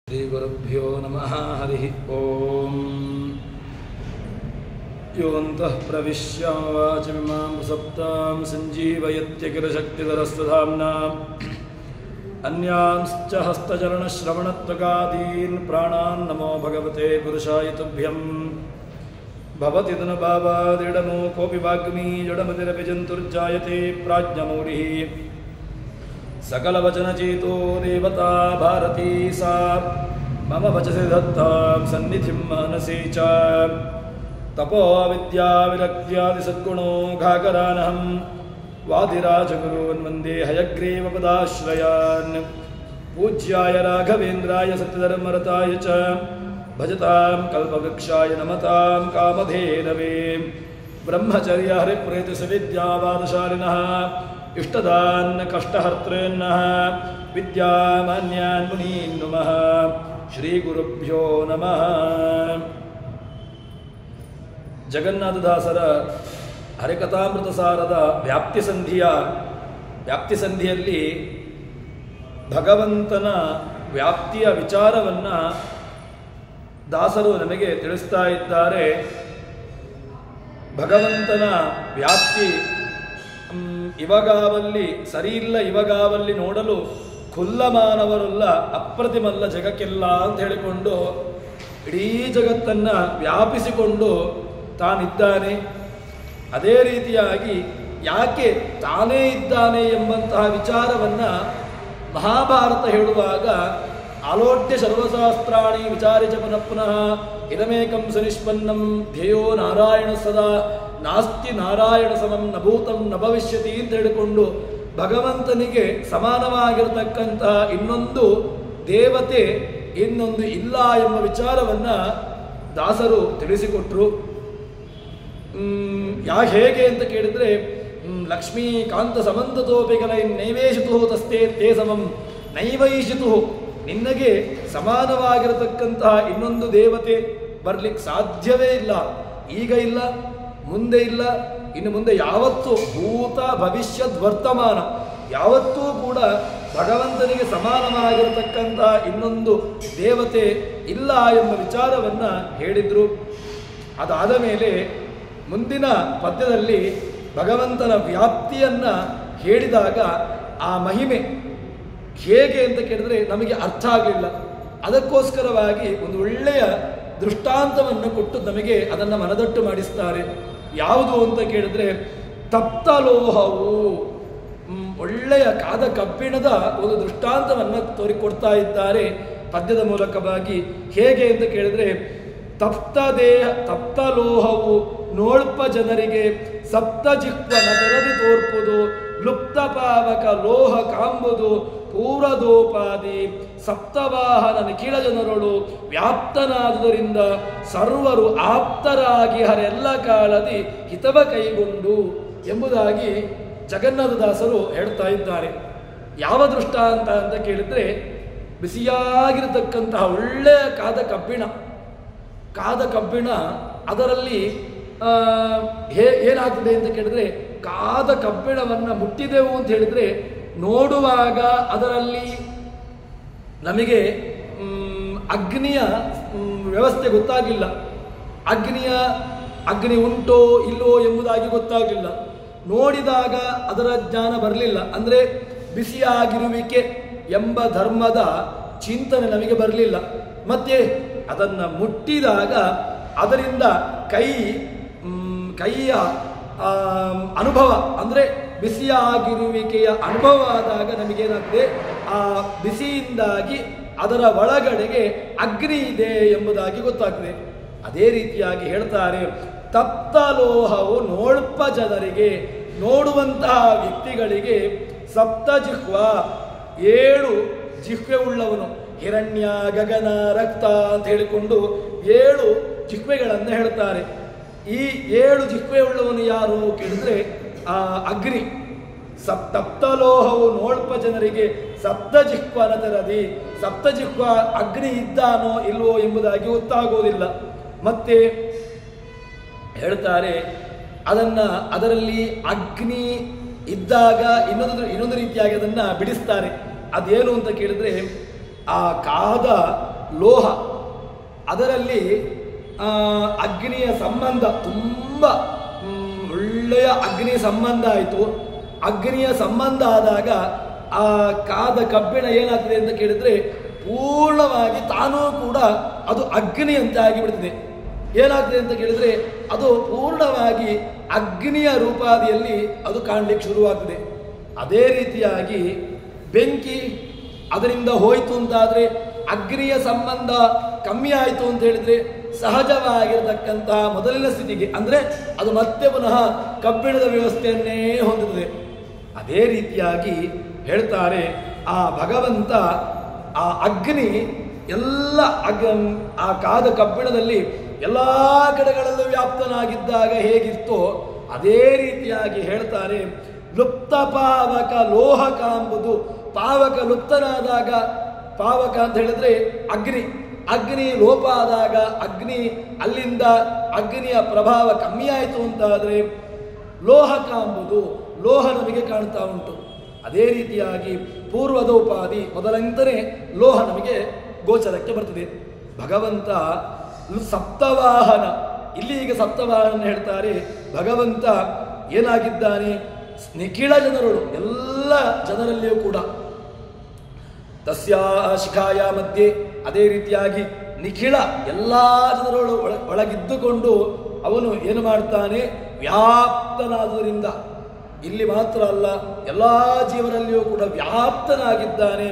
ಶ್ರೀಗುರುಭ್ಯೋ ನಮಃ ಹರಿ ಓಂ ಯೋಂತಃ ಪ್ರವಿಶ್ಯ ವಾಚಮಿಮಾಂ ಪ್ರಸಪ್ತಾಂ ಸಂಜೀವಯತ್ಯಖಿಲಶಕ್ತಿಧರಸ್ವಧಾಮ್ನಾ ಅನ್ಯಾಂಶ್ಚ ಹಸ್ತಚರಣಶ್ರವಣತ್ವಗಾದೀನ್ ಪ್ರಾಣಾನ್ ನಮೋ ಭಗವತೆ ಪುರುಷಾಯ ತುಭ್ಯಂ ಭವತಿ ತನುಭಾವಾದಿಡಮೋ ಕೋಪಿ ವಾಗ್ಮೀ ಜಡಮತಿರಪಿ ಜಂತುರ್ಜಾಯತೆ ಪ್ರಾಜ್ಞಮೌಲಿಃ सकलवचनचेतो देवता भारती सा मम वचसि दत्तां सन्निधिं मानसे च तपो विद्याविरक्त्यादिसद्गुणो घाकरानहं वादिराजगुरून् वन्दे हयग्रीवपदाश्रयान् पूज्याय राघवेन्द्राय सत्यधर्मरताय च भजतां कल्पवृक्षाय नमतां कामधेनवे ब्रह्मचर्य हरिप्रीतिसविद्यावादशालिनः इष्टदान् कष्टहर्तॄन्नः विद्यामान्यान् मुनीन् नुमः ಶ್ರೀಗುರುಭ್ಯೋ ನಮಃ. ಜಗನ್ನಾಥದಾಸರ ಹರಿಕಥಾಮೃತ ಸಾರದ ವ್ಯಾಪ್ತಿಸಂಧಿಯಲ್ಲಿ ಭಗವಂತನ ವ್ಯಾಪ್ತಿಯ ವಿಚಾರವನ್ನು ದಾಸರು ನಮಗೆ ತಿಳಿಸ್ತಾ ಇದ್ದಾರೆ. ಭಗವಂತನ ವ್ಯಾಪ್ತಿ ಇವಾಗಾವಲ್ಲಿ ಸರಿಯಿಲ್ಲ, ಇವಾಗಾವಲ್ಲಿ ನೋಡಲು ಖುಲ್ಲಮಾನವರಲ್ಲ, ಅಪ್ರತಿಮಲ್ಲ ಜಗಕ್ಕೆಲ್ಲ ಅಂತ ಹೇಳಿಕೊಂಡು ಇಡೀ ಜಗತ್ತನ್ನು ವ್ಯಾಪಿಸಿಕೊಂಡು ತಾನಿದ್ದಾನೆ. ಅದೇ ರೀತಿಯಾಗಿ ಯಾಕೆ ತಾನೇ ಇದ್ದಾನೆ ಎಂಬಂತಹ ವಿಚಾರವನ್ನು ಮಹಾಭಾರತ ಹೇಳುವಾಗ ಆಲೋಟ್ಯ ಸರ್ವಶಾಸ್ತ್ರಾಣಿ ವಿಚಾರಿ ಚ ಪುನಃ ಪುನಃ ಇದಮೇಕಂ ಸನಿಷ್ಪನ್ನಂ ಧ್ಯೇಯೋ ನಾರಾಯಣ ಸದಾ ನಾಸ್ತಿ ನಾರಾಯಣ ಸಮಂ ನ ಭೂತಂ ನ ಭವಿಷ್ಯತಿ ಅಂತ ಹೇಳಿಕೊಂಡು ಭಗವಂತನಿಗೆ ಸಮಾನವಾಗಿರತಕ್ಕಂತಹ ಇನ್ನೊಂದು ದೇವತೆ ಇನ್ನೊಂದು ಇಲ್ಲ ಎಂಬ ವಿಚಾರವನ್ನು ದಾಸರು ತಿಳಿಸಿಕೊಟ್ರು. ಹೇಗೆ ಅಂತ ಕೇಳಿದರೆ ಲಕ್ಷ್ಮೀಕಾಂತ ಸಮಂತತೋಪಿಗಲ ನೈವೇಶಿತು ತಸ್ತೆ ತೇ ಸಮಂ ನೈವೈಶಿತು, ನಿನ್ನಗೆ ಸಮಾನವಾಗಿರತಕ್ಕಂತಹ ಇನ್ನೊಂದು ದೇವತೆ ಬರಲಿಕ್ಕೆ ಸಾಧ್ಯವೇ ಇಲ್ಲ. ಈಗ ಇಲ್ಲ, ಮುಂದೆ ಇಲ್ಲ, ಇನ್ನು ಮುಂದೆ ಯಾವತ್ತೂ ಭೂತ ಭವಿಷ್ಯದ್ ವರ್ತಮಾನ ಯಾವತ್ತೂ ಕೂಡ ಭಗವಂತನಿಗೆ ಸಮಾನವಾಗಿರತಕ್ಕಂತಹ ಇನ್ನೊಂದು ದೇವತೆ ಇಲ್ಲ ಎಂಬ ವಿಚಾರವನ್ನು ಹೇಳಿದರು. ಅದಾದ ಮೇಲೆ ಮುಂದಿನ ಪದ್ಯದಲ್ಲಿ ಭಗವಂತನ ವ್ಯಾಪ್ತಿಯನ್ನು ಹೇಳಿದಾಗ ಆ ಮಹಿಮೆ ಹೇಗೆ ಅಂತ ಕೇಳಿದ್ರೆ ನಮಗೆ ಅರ್ಥ ಆಗಲಿಲ್ಲ. ಅದಕ್ಕೋಸ್ಕರವಾಗಿ ಒಂದು ಒಳ್ಳೆಯ ದೃಷ್ಟಾಂತವನ್ನು ಕೊಟ್ಟು ನಮಗೆ ಅದನ್ನು ಮನದಟ್ಟು ಮಾಡಿಸ್ತಾರೆ. ಯಾವುದು ಅಂತ ಕೇಳಿದ್ರೆ ತಪ್ತಲೋಹವು, ಒಳ್ಳೆಯ ಕಾದ ಕಬ್ಬಿಣದ ಒಂದು ದೃಷ್ಟಾಂತವನ್ನು ತೋರಿಕೊಡ್ತಾ ಇದ್ದಾರೆ ಪದ್ಯದ ಮೂಲಕವಾಗಿ. ಹೇಗೆ ಅಂತ ಕೇಳಿದ್ರೆ ತಪ್ತಲೋಹವು ನೋಳ್ಪ ಜನರಿಗೆ ಸಪ್ತ ಜಿಹ್ವನ ತೆರದಿ ತೋರ್ಪುದು ಲುಪ್ತ ಪಾವಕ ಲೋಹ ಕಾಂಬುದು ಪೂರದೋಪಾದಿ ಸಪ್ತವಾಹನ ನಿಖಿಲ ಜನರಳು ವ್ಯಾಪ್ತನಾದುದರಿಂದ ಸರ್ವರು ಆಪ್ತರಾಗಿ ಹರೆಲ್ಲ ಕಾಲದಿ ಹಿತವ ಕೈಗೊಂಡು ಎಂಬುದಾಗಿ ಜಗನ್ನಾಥದಾಸರು ಹೇಳ್ತಾ ಇದ್ದಾರೆ. ಯಾವ ದೃಷ್ಟಾಂತ ಅಂತ ಕೇಳಿದರೆ ಬಿಸಿಯಾಗಿರತಕ್ಕಂತಹ ಒಳ್ಳೆಯ ಕಾದ ಕಬ್ಬಿಣ ಅದರಲ್ಲಿ ಏನಾಗ್ತದೆ ಅಂತ ಕೇಳಿದ್ರೆ ಕಾದ ಕಬ್ಬಿಣವನ್ನು ಮುಟ್ಟಿದೆವು ಅಂತ ಹೇಳಿದರೆ ನೋಡುವಾಗ ಅದರಲ್ಲಿ ನಮಗೆ ಅಗ್ನಿಯ ವ್ಯವಸ್ಥೆ ಗೊತ್ತಾಗಿಲ್ಲ, ಅಗ್ನಿ ಉಂಟೋ ಇಲ್ಲೋ ಎಂಬುದಾಗಿ ಗೊತ್ತಾಗಲಿಲ್ಲ. ನೋಡಿದಾಗ ಅದರ ಜ್ಞಾನ ಬರಲಿಲ್ಲ, ಅಂದರೆ ಬಿಸಿಯಾಗಿರುವಿಕೆ ಎಂಬ ಧರ್ಮದ ಚಿಂತನೆ ನಮಗೆ ಬರಲಿಲ್ಲ. ಮತ್ತೆ ಅದನ್ನು ಮುಟ್ಟಿದಾಗ ಅದರಿಂದ ಕೈಯ ಅನುಭವ, ಅಂದರೆ ಬಿಸಿಯಾಗಿರುವಿಕೆಯ ಅನುಭವ ಆದಾಗ ನಮಗೇನಾಗ್ತದೆ, ಆ ಬಿಸಿಯಿಂದಾಗಿ ಅದರ ಒಳಗಡೆಗೆ ಅಗ್ನಿ ಇದೆ ಎಂಬುದಾಗಿ ಗೊತ್ತಾಗ್ತದೆ. ಅದೇ ರೀತಿಯಾಗಿ ಹೇಳ್ತಾರೆ, ತಪ್ತಲೋಹವು ನೋಳ್ಪ ಜನರಿಗೆ, ನೋಡುವಂತಹ ವ್ಯಕ್ತಿಗಳಿಗೆ ಸಪ್ತ ಜಿಹ್ವ, 7 ಜಿಹ್ವೆ ಉಳ್ಳವನು, ಹಿರಣ್ಯ ಗಗನ ರಕ್ತ ಅಂತ ಹೇಳಿಕೊಂಡು 7 ಜಿಹ್ವೆಗಳನ್ನು ಹೇಳ್ತಾರೆ. ಈ 7 ಜಿಹ್ವೆ ಉಳ್ಳವನು ಯಾರು ಕೇಳಿದ್ರೆ ಆ ಅಗ್ನಿ. ತಪ್ತಲೋಹವು ನೋಳ್ಪ ಜನರಿಗೆ ಸಪ್ತ ಜಿಹ್ವನ ತೆರದಿ, ಸಪ್ತ ಜಿಹ್ವ ಅಗ್ನಿ ಇದ್ದಾನೋ ಇಲ್ವೋ ಎಂಬುದಾಗಿ ಗೊತ್ತಾಗೋದಿಲ್ಲ. ಮತ್ತೆ ಹೇಳ್ತಾರೆ ಅದರಲ್ಲಿ ಅಗ್ನಿ ಇದ್ದಾಗ ಇನ್ನೊಂದು ರೀತಿಯಾಗಿ ಅದನ್ನು ಬಿಡಿಸ್ತಾರೆ. ಅದೇನು ಅಂತ ಕೇಳಿದ್ರೆ ಆ ಕಾದ ಲೋಹ, ಅದರಲ್ಲಿ ಅಗ್ನಿಯ ಸಂಬಂಧ ತುಂಬ ಒಳ್ಳೆಯ ಅಗ್ನಿ ಸಂಬಂಧ ಆಯಿತು. ಅಗ್ನಿಯ ಸಂಬಂಧ ಆದಾಗ ಆ ಕಾದ ಕಬ್ಬಿಣ ಏನಾಗ್ತದೆ ಅಂತ ಕೇಳಿದ್ರೆ ಪೂರ್ಣವಾಗಿ ತಾನೂ ಕೂಡ ಅದು ಅಗ್ನಿ ಅಂತ ಆಗಿಬಿಡ್ತದೆ. ಏನಾಗ್ತದೆ ಅಂತ ಕೇಳಿದ್ರೆ ಅದು ಪೂರ್ಣವಾಗಿ ಅಗ್ನಿಯ ರೂಪಾದಿಯಲ್ಲಿ ಅದು ಕಾಣಲಿಕ್ಕೆ ಶುರುವಾಗ್ತದೆ. ಅದೇ ರೀತಿಯಾಗಿ ಬೆಂಕಿ ಅದರಿಂದ ಹೋಯಿತು ಅಂತಾದರೆ ಅಗ್ನಿಯ ಸಂಬಂಧ ಕಮ್ಮಿ ಆಯಿತು ಅಂತ ಹೇಳಿದ್ರೆ ಸಹಜವಾಗಿರತಕ್ಕಂತಹ ಮೊದಲಿನ ಸ್ಥಿತಿಗೆ, ಅಂದರೆ ಅದು ಮತ್ತೆ ಪುನಃ ಕಬ್ಬಿಣದ ವ್ಯವಸ್ಥೆಯನ್ನೇ ಹೊಂದುತ್ತದೆ. ಅದೇ ರೀತಿಯಾಗಿ ಹೇಳ್ತಾರೆ ಆ ಭಗವಂತ ಆ ಅಗ್ನಿ ಎಲ್ಲ ಆ ಕಾದ ಕಬ್ಬಿಣದಲ್ಲಿ ಎಲ್ಲ ಕಡೆಗಳಲ್ಲೂ ವ್ಯಾಪ್ತನಾಗಿದ್ದಾಗ ಹೇಗಿತ್ತೋ ಅದೇ ರೀತಿಯಾಗಿ ಹೇಳ್ತಾರೆ ಲುಪ್ತ ಪಾವಕ ಲೋಹಕ ಎಂಬುದು. ಪಾವಕ ಲುಪ್ತನಾದಾಗ, ಪಾವಕ ಅಂತ ಹೇಳಿದ್ರೆ ಅಗ್ನಿ, ಅಗ್ನಿ ಲೋಪ ಆದಾಗ ಅಗ್ನಿ ಅಲ್ಲಿಂದ ಅಗ್ನಿಯ ಪ್ರಭಾವ ಕಮ್ಮಿ ಆಯಿತು ಅಂತಾದರೆ ಲೋಹಕ ಎಂಬುದು ಲೋಹ ನಮಗೆ ಕಾಣ್ತಾ ಉಂಟು. ಅದೇ ರೀತಿಯಾಗಿ ಪೂರ್ವದ ಉಪಾಧಿ ಮೊದಲಂತನೇ ಲೋಹ ನಮಗೆ ಗೋಚರಕ್ಕೆ ಬರ್ತದೆ. ಭಗವಂತ ಸಪ್ತವಾಹನ, ಇಲ್ಲಿ ಈಗ ಸಪ್ತವಾಹನ ಹೇಳ್ತಾರೆ. ಭಗವಂತ ಏನಾಗಿದ್ದಾನೆ, ನಿಖಿಳ ಜನರು ಎಲ್ಲ ಜನರಲ್ಲಿಯೂ ಕೂಡ ತಸ್ಯಾ ಶಿಖಾಯ ಮಧ್ಯೆ, ಅದೇ ರೀತಿಯಾಗಿ ನಿಖಿಳ ಎಲ್ಲ ಜನರೊಳು ಒಳಗಿದ್ದುಕೊಂಡು ಅವನು ಏನು ಮಾಡ್ತಾನೆ, ವ್ಯಾಪ್ತನಾದುದರಿಂದ ಇಲ್ಲಿ ಮಾತ್ರ ಅಲ್ಲ ಎಲ್ಲ ಜೀವನಲ್ಲಿಯೂ ಕೂಡ ವ್ಯಾಪ್ತನಾಗಿದ್ದಾನೆ.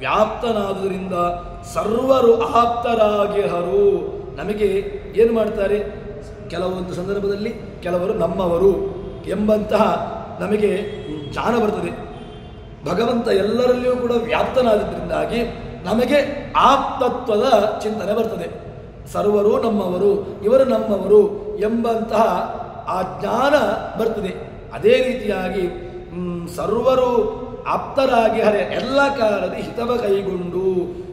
ವ್ಯಾಪ್ತನಾದುದರಿಂದ ಸರ್ವರು ಆಪ್ತರಾಗಿಹರು. ನಮಗೆ ಏನು ಮಾಡ್ತಾರೆ, ಕೆಲವೊಂದು ಸಂದರ್ಭದಲ್ಲಿ ಕೆಲವರು ನಮ್ಮವರು ಎಂಬಂತಹ ನಮಗೆ ಜ್ಞಾನ ಬರ್ತದೆ. ಭಗವಂತ ಎಲ್ಲರಲ್ಲಿಯೂ ಕೂಡ ವ್ಯಾಪ್ತನಾದದ್ರಿಂದಾಗಿ ನಮಗೆ ಆಪ್ತತ್ವದ ಚಿಂತನೆ ಬರ್ತದೆ. ಸರ್ವರು ನಮ್ಮವರು, ಇವರು ನಮ್ಮವರು ಎಂಬಂತಹ ಆ ಜ್ಞಾನ ಬರ್ತದೆ. ಅದೇ ರೀತಿಯಾಗಿ ಸರ್ವರು ಆಪ್ತರಾಗಿ ಹರೆ ಎಲ್ಲ ಕಾಲದಲ್ಲಿ ಹಿತವ ಕೈಗೊಂಡು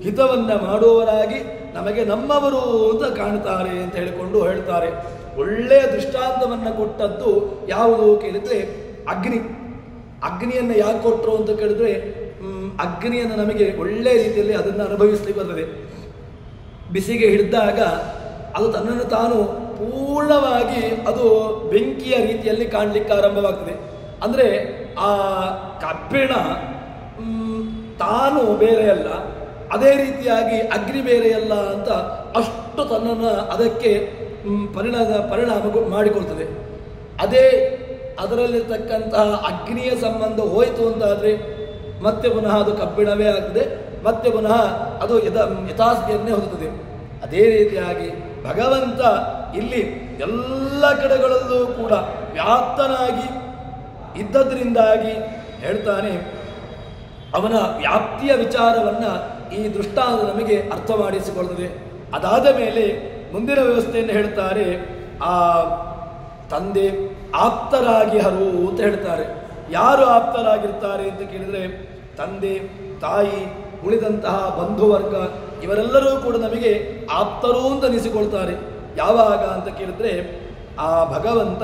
ಹಿತವನ್ನ ಮಾಡುವವರಾಗಿ ನಮಗೆ ನಮ್ಮವರು ಅಂತ ಕಾಣ್ತಾರೆ ಅಂತ ಹೇಳಿಕೊಂಡು ಹೇಳ್ತಾರೆ. ಒಳ್ಳೆಯ ದೃಷ್ಟಾಂತವನ್ನು ಕೊಟ್ಟದ್ದು ಯಾವುದು ಕೇಳಿದ್ರೆ ಅಗ್ನಿ. ಅಗ್ನಿಯನ್ನು ಯಾಕೆ ಕೊಟ್ಟರು ಅಂತ ಕೇಳಿದ್ರೆ ಅಗ್ನಿಯನ್ನು ನಮಗೆ ಒಳ್ಳೆಯ ರೀತಿಯಲ್ಲಿ ಅದನ್ನು ಅನುಭವಿಸ್ಲಿಕ್ಕೆ ಬರ್ತದೆ. ಬಿಸಿಗೆ ಹಿಡಿದಾಗ ಅದು ತನ್ನನ್ನು ತಾನು ಪೂರ್ಣವಾಗಿ ಅದು ಬೆಂಕಿಯ ರೀತಿಯಲ್ಲಿ ಕಾಣಲಿಕ್ಕೆ ಆರಂಭವಾಗ್ತದೆ. ಅಂದರೆ ಆ ಕಬ್ಬಿಣ ತಾನು ಬೇರೆಯಲ್ಲ, ಅದೇ ರೀತಿಯಾಗಿ ಅಗ್ನಿ ಬೇರೆಯಲ್ಲ ಅಂತ ಅಷ್ಟು ತನ್ನನ್ನು ಅದಕ್ಕೆ ಪರಿಣಾಮ ಮಾಡಿಕೊಳ್ತದೆ. ಅದೇ ಅದರಲ್ಲಿರ್ತಕ್ಕಂತಹ ಅಗ್ನಿಯ ಸಂಬಂಧ ಹೋಯಿತು ಅಂತಾದರೆ ಮತ್ತೆ ಪುನಃ ಅದು ಕಬ್ಬಿಣವೇ ಆಗ್ತದೆ, ಮತ್ತೆ ಪುನಃ ಅದು ಯಥಾಸ್ಥಿತಿಯನ್ನೇ ಹೊಂದುತ್ತದೆ. ಅದೇ ರೀತಿಯಾಗಿ ಭಗವಂತ ಇಲ್ಲಿ ಎಲ್ಲ ಕಡೆಗಳಲ್ಲೂ ಕೂಡ ವ್ಯಾಪ್ತನಾಗಿ ಇದ್ದದ್ರಿಂದಾಗಿ ಹೇಳ್ತಾನೆ, ಅವನ ವ್ಯಾಪ್ತಿಯ ವಿಚಾರವನ್ನು ಈ ದೃಷ್ಟಾಂತ ನಮಗೆ ಅರ್ಥ ಮಾಡಿಸಿಕೊಳ್ಳುತ್ತದೆ. ಅದಾದ ಮೇಲೆ ಮುಂದಿನ ವ್ಯವಸ್ಥೆಯನ್ನು ಹೇಳ್ತಾರೆ, ಆ ತಂದೆ ಆಪ್ತರಾಗಿ ಹರು ಅಂತ ಹೇಳ್ತಾರೆ. ಯಾರು ಆಪ್ತರಾಗಿರ್ತಾರೆ ಅಂತ ಕೇಳಿದರೆ ತಂದೆ, ತಾಯಿ, ಉಳಿದಂತಹ ಬಂಧುವರ್ಗ ಇವರೆಲ್ಲರೂ ಕೂಡ ನಮಗೆ ಆಪ್ತರು ಅಂತ ಅನಿಸಿಕೊಳ್ತಾರೆ. ಯಾವಾಗ ಅಂತ ಕೇಳಿದ್ರೆ ಆ ಭಗವಂತ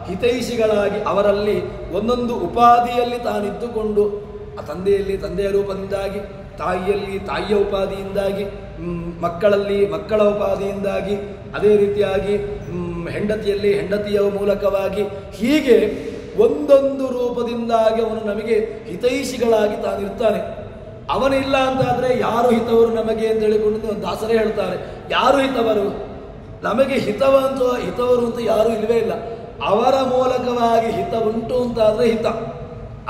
ಹಿತೈಷಿಗಳಾಗಿ ಅವರಲ್ಲಿ ಒಂದೊಂದು ಉಪಾಧಿಯಲ್ಲಿ ತಾನಿದ್ದುಕೊಂಡು, ಆ ತಂದೆಯಲ್ಲಿ ತಂದೆಯ ರೂಪದಿಂದಾಗಿ, ತಾಯಿಯಲ್ಲಿ ತಾಯಿಯ ಉಪಾಧಿಯಿಂದಾಗಿ, ಮಕ್ಕಳಲ್ಲಿ ಮಕ್ಕಳ ಉಪಾಧಿಯಿಂದಾಗಿ, ಅದೇ ರೀತಿಯಾಗಿ ಹೆಂಡತಿಯಲ್ಲಿ ಹೆಂಡತಿಯ ಮೂಲಕವಾಗಿ, ಹೀಗೆ ಒಂದೊಂದು ರೂಪದಿಂದಾಗಿ ಅವನು ನಮಗೆ ಹಿತೈಷಿಗಳಾಗಿ ತಾನಿರ್ತಾನೆ. ಅವನಿಲ್ಲ ಅಂತಾದರೆ ಯಾರು ಹಿತವರು ನಮಗೆ ಅಂತ ಹೇಳಿಕೊಂಡು ದಾಸರೇ ಹೇಳ್ತಾರೆ, ಯಾರು ಹಿತವರು ನಮಗೆ ಹಿತವರು ಅಂತ ಯಾರೂ ಇಲ್ಲವೇ ಇಲ್ಲ. ಅವರ ಮೂಲಕವಾಗಿ ಹಿತ ಉಂಟು ಅಂತಾದರೆ ಹಿತ,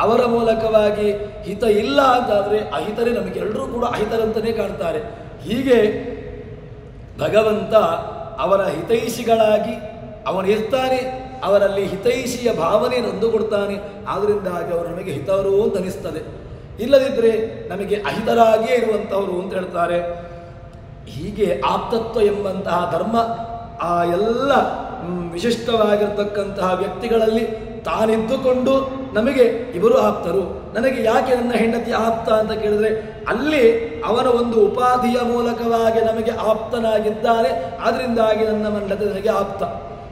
ಅವರ ಮೂಲಕವಾಗಿ ಹಿತ ಇಲ್ಲ ಅಂತಾದರೆ ಅಹಿತರೇ. ನಮಗೆಲ್ಲರೂ ಕೂಡ ಅಹಿತರಂತಲೇ ಕಾಣ್ತಾರೆ. ಹೀಗೆ ಭಗವಂತ ಅವರ ಹಿತೈಷಿಗಳಾಗಿ ಅವನು ಇರ್ತಾನೆ, ಅವರಲ್ಲಿ ಹಿತೈಷಿಯ ಭಾವನೆ ನಂದು ಕೊಡ್ತಾನೆ. ಆದ್ದರಿಂದಾಗಿ ಅವರು ನಮಗೆ ಹಿತವರು ಅಂತ ಅನಿಸ್ತದೆ. ಇಲ್ಲದಿದ್ದರೆ ನಮಗೆ ಅಹಿತರಾಗಿಯೇ ಇರುವಂಥವರು ಅಂತ ಹೇಳ್ತಾರೆ. ಹೀಗೆ ಆಪ್ತತ್ವ ಎಂಬಂತಹ ಧರ್ಮ ಆ ಎಲ್ಲ ವಿಶಿಷ್ಟವಾಗಿರ್ತಕ್ಕಂತಹ ವ್ಯಕ್ತಿಗಳಲ್ಲಿ ತಾನಿದ್ದುಕೊಂಡು ನಮಗೆ ಇವರು ಆಪ್ತರು. ನನಗೆ ಯಾಕೆ ನನ್ನ ಹೆಂಡತಿ ಆಪ್ತ ಅಂತ ಕೇಳಿದ್ರೆ ಅಲ್ಲಿ ಅವನ ಒಂದು ಉಪಾಧಿಯ ಮೂಲಕವಾಗಿ ನಮಗೆ ಆಪ್ತನಾಗಿದ್ದಾನೆ. ಆದ್ರಿಂದಾಗಿ ನನ್ನ ಹೆಂಡತಿ ನನಗೆ ಆಪ್ತ.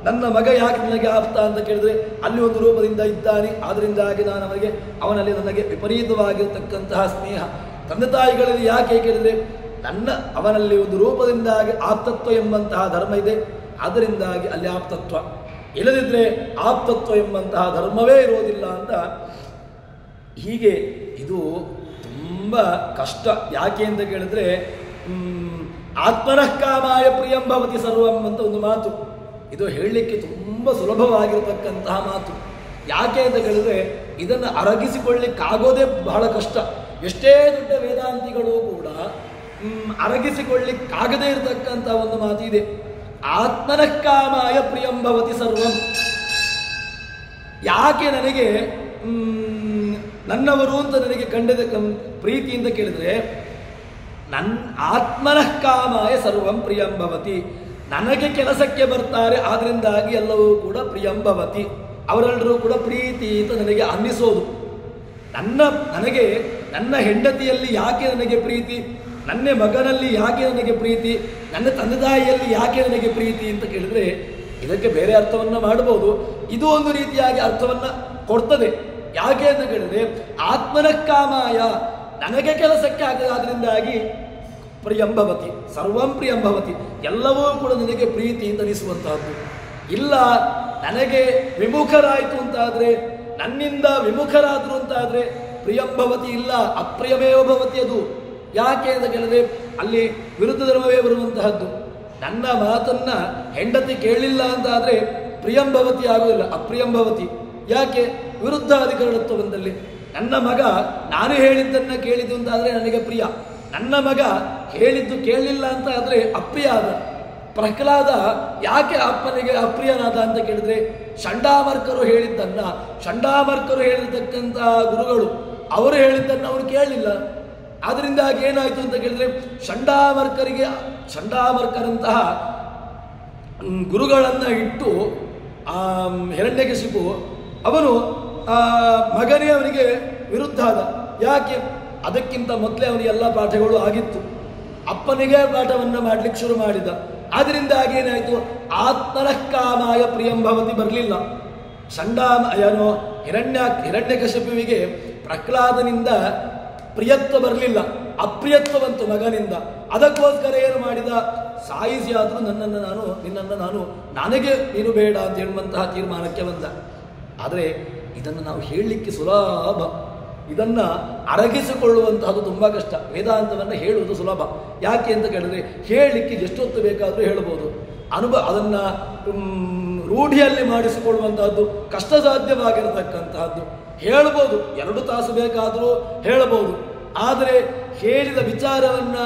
ನನ್ನ ಮಗ ಯಾಕೆ ನನಗೆ ಆಪ್ತ ಅಂತ ಕೇಳಿದ್ರೆ ಅಲ್ಲಿ ಒಂದು ರೂಪದಿಂದ ಇದ್ದಾನೆ. ಆದ್ರಿಂದಾಗಿ ಅವನಲ್ಲಿ ನನಗೆ ವಿಪರೀತವಾಗಿರ್ತಕ್ಕಂತಹ ಸ್ನೇಹ. ತಂದೆ ತಾಯಿಗಳಲ್ಲಿ ಯಾಕೆ ಕೇಳಿದ್ರೆ ಅವನಲ್ಲಿ ಒಂದು ರೂಪದಿಂದಾಗಿ ಆಪ್ತತ್ವ ಎಂಬಂತಹ ಧರ್ಮ ಇದೆ, ಅದರಿಂದಾಗಿ ಅಲ್ಲಿ ಆಪ್ತತ್ವ. ಇಲ್ಲದಿದ್ದರೆ ಆಪ್ತತ್ವ ಎಂಬಂತಹ ಧರ್ಮವೇ ಇರೋದಿಲ್ಲ ಅಂತ. ಹೀಗೆ ಇದು ತುಂಬ ಕಷ್ಟ. ಯಾಕೆ ಅಂತ ಕೇಳಿದ್ರೆ ಆತ್ಮನಃ ಕಾಮಾಯ ಪ್ರಿಯಂ ಭವತಿ ಸರ್ವಂ ಅಂತ ಒಂದು ಮಾತು. ಇದು ಹೇಳಲಿಕ್ಕೆ ತುಂಬ ಸುಲಭವಾಗಿರತಕ್ಕಂತಹ ಮಾತು. ಯಾಕೆ ಅಂತ ಕೇಳಿದ್ರೆ ಇದನ್ನು ಅರಗಿಸಿಕೊಳ್ಳಿಕ್ಕಾಗೋದೇ ಬಹಳ ಕಷ್ಟ. ಎಷ್ಟೇ ದೊಡ್ಡ ವೇದಾಂತಿಗಳು ಕೂಡ ಅರಗಿಸಿಕೊಳ್ಳಿಕ್ಕಾಗದೇ ಇರತಕ್ಕಂಥ ಒಂದು ಮಾತು ಇದೆ. ಆತ್ಮನಃ ಕಾಮಾಯ ಪ್ರಿಯಂ ಭವತಿ ಸರ್ವಂ. ಯಾಕೆ ನನಗೆ ನನ್ನವರು ಅಂತ ನನಗೆ ಕಂಡದ ಪ್ರೀತಿ ಅಂತ ಕೇಳಿದ್ರೆ ಆತ್ಮನಃ ಕಾಮಾಯ ಸರ್ವಂ ಪ್ರಿಯಂ ಭವತಿ. ನನಗೆ ಕೆಲಸಕ್ಕೆ ಬರ್ತಾರೆ, ಆದ್ರಿಂದಾಗಿ ಎಲ್ಲವೂ ಕೂಡ ಪ್ರಿಯಂ ಭವತಿ, ಅವರೆಲ್ಲರೂ ಕೂಡ ಪ್ರೀತಿ ಅಂತ ನನಗೆ ಅನ್ನಿಸೋದು. ನನಗೆ ನನ್ನ ಹೆಂಡತಿಯಲ್ಲಿ ಯಾಕೆ ನನಗೆ ಪ್ರೀತಿ, ನನ್ನ ಮಗನಲ್ಲಿ ಯಾಕೆ ನನಗೆ ಪ್ರೀತಿ, ನನ್ನ ತಂದೆ ತಾಯಿಯಲ್ಲಿ ಯಾಕೆ ನನಗೆ ಪ್ರೀತಿ ಅಂತ ಕೇಳಿದ್ರೆ ಇದಕ್ಕೆ ಬೇರೆ ಅರ್ಥವನ್ನು ಮಾಡಬಹುದು. ಇದು ಒಂದು ರೀತಿಯಾಗಿ ಅರ್ಥವನ್ನು ಕೊಡ್ತದೆ. ಯಾಕೆ ಅಂತ ಕೇಳಿದ್ರೆ ಆತ್ಮನಃ ಕಾಮಾಯ, ನನಗೆ ಕೆಲಸಕ್ಕೆ ಆಗದಾದ್ರಿಂದಾಗಿ ಪ್ರಿಯಂಭವತಿ ಸರ್ವಂ ಪ್ರಿಯಂಭವತಿ, ಎಲ್ಲವೂ ಕೂಡ ನನಗೆ ಪ್ರೀತಿ ಅಂತ ಅನಿಸುವಂತಹದ್ದು. ಇಲ್ಲ ನನಗೆ ವಿಮುಖರಾಯಿತು ಅಂತಾದರೆ, ನನ್ನಿಂದ ವಿಮುಖರಾದರು ಅಂತಾದರೆ ಪ್ರಿಯಂಭವತಿ ಇಲ್ಲ, ಅಪ್ರಿಯಮೇವ ಭವತಿ. ಅದು ಯಾಕೆ ಅಂತ ಕೇಳಿದ್ರೆ ಅಲ್ಲಿ ವಿರುದ್ಧ ಧರ್ಮವೇ ಬರುವಂತಹದ್ದು. ನನ್ನ ಮಾತನ್ನ ಹೆಂಡತಿ ಕೇಳಲಿಲ್ಲ ಅಂತಾದರೆ ಪ್ರಿಯಂಭವತಿ ಆಗುವುದಿಲ್ಲ, ಅಪ್ರಿಯಂಭವತಿ. ಯಾಕೆ? ವಿರುದ್ಧ ಅಧಿಕರಣತ್ವ ಬಂದಲ್ಲಿ. ನನ್ನ ಮಗ ನಾನು ಹೇಳಿದ್ದನ್ನು ಕೇಳಿದ್ದು ಅಂತಾದರೆ ನನಗೆ ಪ್ರಿಯ, ನನ್ನ ಮಗ ಹೇಳಿದ್ದು ಕೇಳಲಿಲ್ಲ ಅಂತ ಆದರೆ ಅಪ್ರಿಯ ಆದ. ಪ್ರಹ್ಲಾದ ಯಾಕೆ ಅಪ್ಪನಿಗೆ ಅಪ್ರಿಯನಾದ ಅಂತ ಕೇಳಿದ್ರೆ ಷಂಡಾಮರ್ಕರು ಹೇಳಿರ್ತಕ್ಕಂಥ ಗುರುಗಳು ಅವರು ಹೇಳಿದ್ದನ್ನು ಅವರು ಕೇಳಲಿಲ್ಲ. ಆದ್ದರಿಂದಾಗಿ ಏನಾಯಿತು ಅಂತ ಕೇಳಿದ್ರೆ ಷಂಡಾಮರ್ಕರಂತಹ ಗುರುಗಳನ್ನು ಇಟ್ಟು ಹಿರಣ್ಯಕಶಿಪು ಅವನು ಮಗನೇ ಅವನಿಗೆ ವಿರುದ್ಧ ಆದ. ಯಾಕೆ? ಅದಕ್ಕಿಂತ ಮೊದಲೇ ಅವನಿಗೆ ಎಲ್ಲ ಪಾಠಗಳು ಆಗಿತ್ತು. ಅಪ್ಪನಿಗೆ ಪಾಠವನ್ನು ಮಾಡಲಿಕ್ಕೆ ಶುರು ಮಾಡಿದ. ಆದ್ದರಿಂದಾಗಿ ಏನಾಯಿತು? ಆತ್ಮನಃ ಕಾಮಾಯ ಪ್ರಿಯಂಭವತಿ ಬರಲಿಲ್ಲ. ಹಿರಣ್ಯಕಶಿಪುವಿಗೆ ಪ್ರಹ್ಲಾದನಿಂದ ಪ್ರಿಯತ್ವ ಬರಲಿಲ್ಲ, ಅಪ್ರಿಯತ್ವ ಬಂತು ಮಗನಿಂದ. ಅದಕ್ಕೋಸ್ಕರ ಏನು ಮಾಡಿದ? ಸಾಯಿಸಿ ಆದರೂ ನಿನ್ನನ್ನು ನಾನು ನನಗೆ ನೀನು ಬೇಡ ಅಂತ ಹೇಳುವಂತಹ ತೀರ್ಮಾನಕ್ಕೆ ಬಂದ. ಆದರೆ ಇದನ್ನು ನಾವು ಹೇಳಲಿಕ್ಕೆ ಸುಲಭ, ಇದನ್ನು ಅರಗಿಸಿಕೊಳ್ಳುವಂತಹದ್ದು ತುಂಬ ಕಷ್ಟ. ವೇದಾಂತವನ್ನು ಹೇಳುವುದು ಸುಲಭ. ಯಾಕೆ ಅಂತ ಕೇಳಿದ್ರೆ ಹೇಳಲಿಕ್ಕೆ ಎಷ್ಟೊತ್ತು ಬೇಕಾದರೂ ಹೇಳಬಹುದು. ಅದನ್ನು ರೂಢಿಯಲ್ಲಿ ಮಾಡಿಸಿಕೊಳ್ಳುವಂತಹದ್ದು ಕಷ್ಟ ಸಾಧ್ಯವಾಗಿರತಕ್ಕಂತಹದ್ದು. ಹೇಳ್ಬೋದು, 2 ತಾಸು ಬೇಕಾದರೂ ಹೇಳಬಹುದು. ಆದರೆ ಹೇಳಿದ ವಿಚಾರವನ್ನು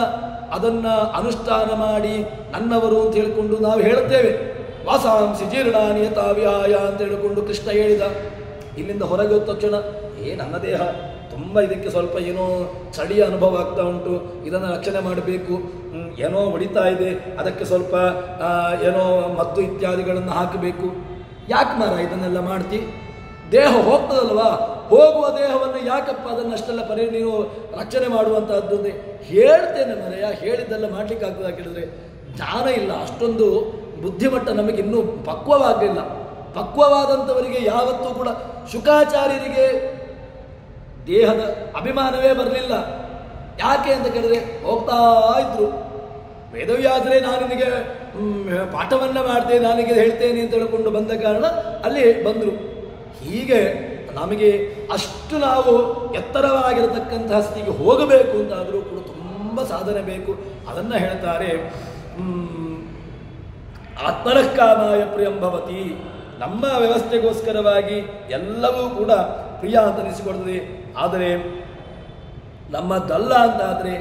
ಅದನ್ನು ಅನುಷ್ಠಾನ ಮಾಡಿ ನನ್ನವರು ಅಂತ ಹೇಳಿಕೊಂಡು ನಾವು ಹೇಳುತ್ತೇವೆ. ವಾಸಾಂಸಿ ಜೀರ್ಣಾನಿ ಯಥಾವ್ಯಾಯ ಅಂತ ಹೇಳಿಕೊಂಡು ಕೃಷ್ಣ ಹೇಳಿದ. ಇಲ್ಲಿಂದ ಹೊರಗೆ ಹೋದ ತಕ್ಷಣ ನನ್ನ ದೇಹ ತುಂಬ ಇದಕ್ಕೆ ಸ್ವಲ್ಪ ಏನೋ ಚಳಿಯ ಅನುಭವ ಆಗ್ತಾ ಉಂಟು, ಇದನ್ನು ರಕ್ಷಣೆ ಮಾಡಬೇಕು, ಏನೋ ಹೊಡಿತಾ ಇದೆ, ಅದಕ್ಕೆ ಸ್ವಲ್ಪ ಏನೋ ಮದ್ದು ಇತ್ಯಾದಿಗಳನ್ನು ಹಾಕಬೇಕು. ಯಾಕೆ ಮಾರ ಇದನ್ನೆಲ್ಲ ಮಾಡ್ತಿ? ದೇಹ ಹೋಗ್ತದಲ್ವಾ, ಹೋಗುವ ದೇಹವನ್ನು ಯಾಕಪ್ಪ ಅದನ್ನಷ್ಟೆಲ್ಲ ನೀನು ರಕ್ಷಣೆ ಮಾಡುವಂತಹದ್ದು? ಹೇಳ್ತೇನೆ ಮರೆಯ, ಹೇಳಿದ್ದೆಲ್ಲ ಮಾಡ್ಲಿಕ್ಕೆ ಆಗ್ತದೆ ಕೇಳಿದ್ರೆ ಜ್ಞಾನ ಇಲ್ಲ, ಅಷ್ಟೊಂದು ಬುದ್ಧಿಮಟ್ಟ ನಮಗೆ ಇನ್ನೂ ಪಕ್ವವಾಗಿಲ್ಲ. ಪಕ್ವವಾದಂಥವರಿಗೆ ಯಾವತ್ತೂ ಕೂಡ ಶುಕಾಚಾರ್ಯರಿಗೆ ದೇಹದ ಅಭಿಮಾನವೇ ಬರಲಿಲ್ಲ. ಯಾಕೆ ಅಂತ ಕೇಳಿದ್ರೆ ಹೋಗ್ತಾ ಇದ್ರು. ವೇದವ್ಯಾಸರೇ ನಾನು ನಿನಗೆ ಪಾಠವನ್ನು ಮಾಡ್ತೇನೆ, ನಾನಿಗೆ ಹೇಳ್ತೇನೆ ಅಂತ ಹೇಳಿಕೊಂಡು ಬಂದ ಕಾರಣ ಅಲ್ಲಿ ಬಂದರು. ಹೀಗೆ ನಮಗೆ ಅಷ್ಟು ನಾವು ಎತ್ತರವಾಗಿರತಕ್ಕಂತಹ ಸ್ಥಿತಿಗೆ ಹೋಗಬೇಕು ಅಂತಾದರೂ ಕೂಡ ತುಂಬ ಸಾಧನೆ ಬೇಕು. ಅದನ್ನು ಹೇಳ್ತಾರೆ, ಆತ್ಮನಃ ಕಾಮಾಯ ಪ್ರಿಯಂಭವತಿ. ನಮ್ಮ ವ್ಯವಸ್ಥೆಗೋಸ್ಕರವಾಗಿ ಎಲ್ಲವೂ ಕೂಡ ಪ್ರಿಯ ಅಂತ ಅನಿಸಿಕೊಡ್ತದೆ. ಆದರೆ ನಮ್ಮದಲ್ಲ ಅಂತಾದರೆ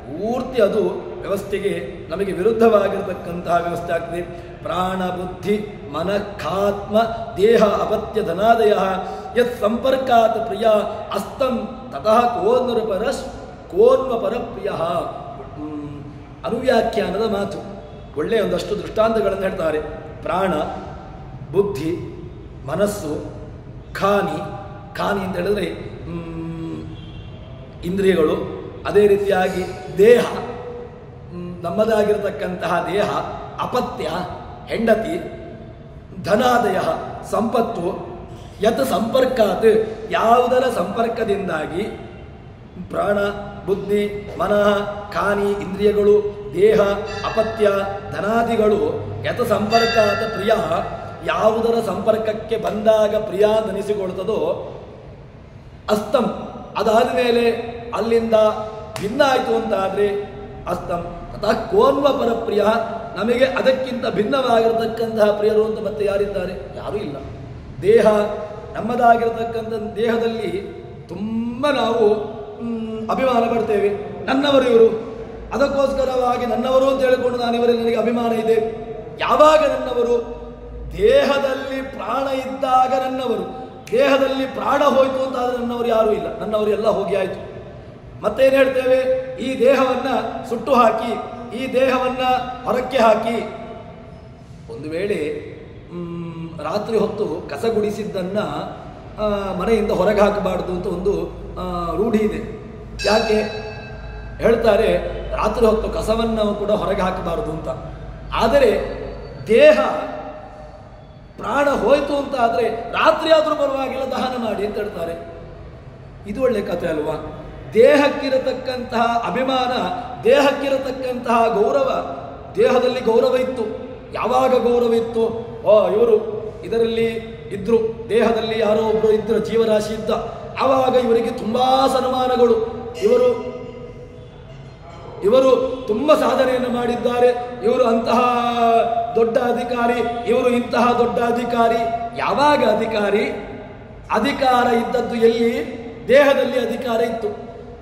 ಪೂರ್ತಿ ಅದು ವ್ಯವಸ್ಥೆಗೆ ನಮಗೆ ವಿರುದ್ಧವಾಗಿರತಕ್ಕಂತಹ ವ್ಯವಸ್ಥೆ ಆಗ್ತದೆ. ಪ್ರಾಣ ಬುದ್ಧಿ ಮನಃಾತ್ಮ ದೇಹ ಅಪತ್ಯ ಧನಾದಯ ಯತ್ ಸಂಪರ್ಕಾತ್ ಪ್ರಿಯ ಅಸ್ತಂ ತತಃ ಕೋನ್ವ ಪರಪ್ರಿಯ. ಅನುವ್ಯಾಖ್ಯಾನದ ಮಾತು. ಒಳ್ಳೆಯ ಒಂದಷ್ಟು ದೃಷ್ಟಾಂತಗಳನ್ನು ಹೇಳ್ತಾರೆ. ಪ್ರಾಣ, ಬುದ್ಧಿ, ಮನಸ್ಸು, ಖಾನಿ ಅಂತ ಹೇಳಿದ್ರೆ ಇಂದ್ರಿಯಗಳು, ಅದೇ ರೀತಿಯಾಗಿ ದೇಹ, ನಮ್ಮದಾಗಿರತಕ್ಕಂತಹ ದೇಹ, ಅಪತ್ಯ ಹೆಂಡತಿ, ಧನಾದಯ ಸಂಪತ್ತು, ಯತ್ ಸಂಪರ್ಕಾತ್ ಯಾವುದರ ಸಂಪರ್ಕದಿಂದಾಗಿ ಪ್ರಾಣ ಬುದ್ಧಿ ಮನಃ ಕಾನಿ ಇಂದ್ರಿಯಗಳು ದೇಹ ಅಪತ್ಯ ಧನಾದಿಗಳು ಯತ ಸಂಪರ್ಕಾತ ಪ್ರಿಯ ಯಾವುದರ ಸಂಪರ್ಕಕ್ಕೆ ಬಂದಾಗ ಪ್ರಿಯ ನೆನೆಸಿಕೊಳ್ತದೋ ಅಸ್ತಂ ಅದಾದ ಮೇಲೆ ಅಲ್ಲಿಂದ ಭಿನ್ನ ಆಯಿತು ಅಂತಾದರೆ ಅಸ್ತಂ ಅಥವಾ ಕೋನ್ವ ಪರಪ್ರಿಯ ನಮಗೆ ಅದಕ್ಕಿಂತ ಭಿನ್ನವಾಗಿರತಕ್ಕಂತಹ ಪ್ರಿಯರು ಅಂತ ಮತ್ತೆ ಯಾರಿದ್ದಾರೆ? ಯಾರೂ ಇಲ್ಲ. ದೇಹ ನಮ್ಮದಾಗಿರತಕ್ಕಂಥ ದೇಹದಲ್ಲಿ ತುಂಬ ನಾವು ಅಭಿಮಾನ ಪಡ್ತೇವೆ. ನನ್ನವರು ಇವರು, ಅದಕ್ಕೋಸ್ಕರವಾಗಿ ನನ್ನವರು ಅಂತ ಹೇಳಿಕೊಂಡು ನಾನು ಇವರಲ್ಲಿ ನನಗೆ ಅಭಿಮಾನ ಇದೆ. ಯಾವಾಗ ನನ್ನವರು? ದೇಹದಲ್ಲಿ ಪ್ರಾಣ ಇದ್ದಾಗ ನನ್ನವರು. ದೇಹದಲ್ಲಿ ಪ್ರಾಣ ಹೋಯಿತು ಅಂತ ಆದರೆ ನನ್ನವರು ಯಾರೂ ಇಲ್ಲ. ನನ್ನವರು ಎಲ್ಲ ಹೋಗಿ ಆಯಿತು. ಮತ್ತೇನು ಹೇಳ್ತೇವೆ? ಈ ದೇಹವನ್ನ ಸುಟ್ಟು ಹಾಕಿ, ಈ ದೇಹವನ್ನ ಹೊರಕ್ಕೆ ಹಾಕಿ. ಒಂದು ವೇಳೆ ರಾತ್ರಿ ಹೊತ್ತು ಕಸ ಗುಡಿಸಿದ್ದನ್ನ ಮನೆಯಿಂದ ಹೊರಗೆ ಹಾಕಬಾರ್ದು ಅಂತ ಒಂದು ರೂಢಿ ಇದೆ. ಯಾಕೆ ಹೇಳ್ತಾರೆ? ರಾತ್ರಿ ಹೊತ್ತು ಕಸವನ್ನು ಕೂಡ ಹೊರಗೆ ಹಾಕಬಾರದು ಅಂತ. ಆದರೆ ದೇಹ ಪ್ರಾಣ ಹೋಯಿತು ಅಂತ ಆದರೆ ರಾತ್ರಿ ಆದರೂ ಪರವಾಗಿಲ್ಲ, ದಹನ ಮಾಡಿ ಅಂತ ಹೇಳ್ತಾರೆ. ಇದು ಒಳ್ಳೆ ಕಥೆ ಅಲ್ವಾ? ದೇಹಕ್ಕಿರತಕ್ಕಂತಹ ಅಭಿಮಾನ, ದೇಹಕ್ಕಿರತಕ್ಕಂತಹ ಗೌರವ, ದೇಹದಲ್ಲಿ ಗೌರವ ಇತ್ತು. ಯಾವಾಗ ಗೌರವ ಇತ್ತು? ಇವರು ಇದರಲ್ಲಿ ಇದ್ರು, ದೇಹದಲ್ಲಿ ಯಾರೋ ಒಬ್ಬರು ಇದ್ರು, ಜೀವರಾಶಿ ಇದ್ದ. ಆವಾಗ ಇವರಿಗೆ ತುಂಬಾ ಸನ್ಮಾನಗಳು. ಇವರು ತುಂಬ ಸಾಧನೆಯನ್ನು ಮಾಡಿದ್ದಾರೆ, ಇವರು ಅಂತಹ ದೊಡ್ಡ ಅಧಿಕಾರಿ, ಇವರು ಇಂತಹ ದೊಡ್ಡ ಅಧಿಕಾರಿ. ಯಾವಾಗ ಅಧಿಕಾರಿ? ಅಧಿಕಾರ ಇದ್ದದ್ದು ಎಲ್ಲಿ? ದೇಹದಲ್ಲಿ ಅಧಿಕಾರ ಇತ್ತು.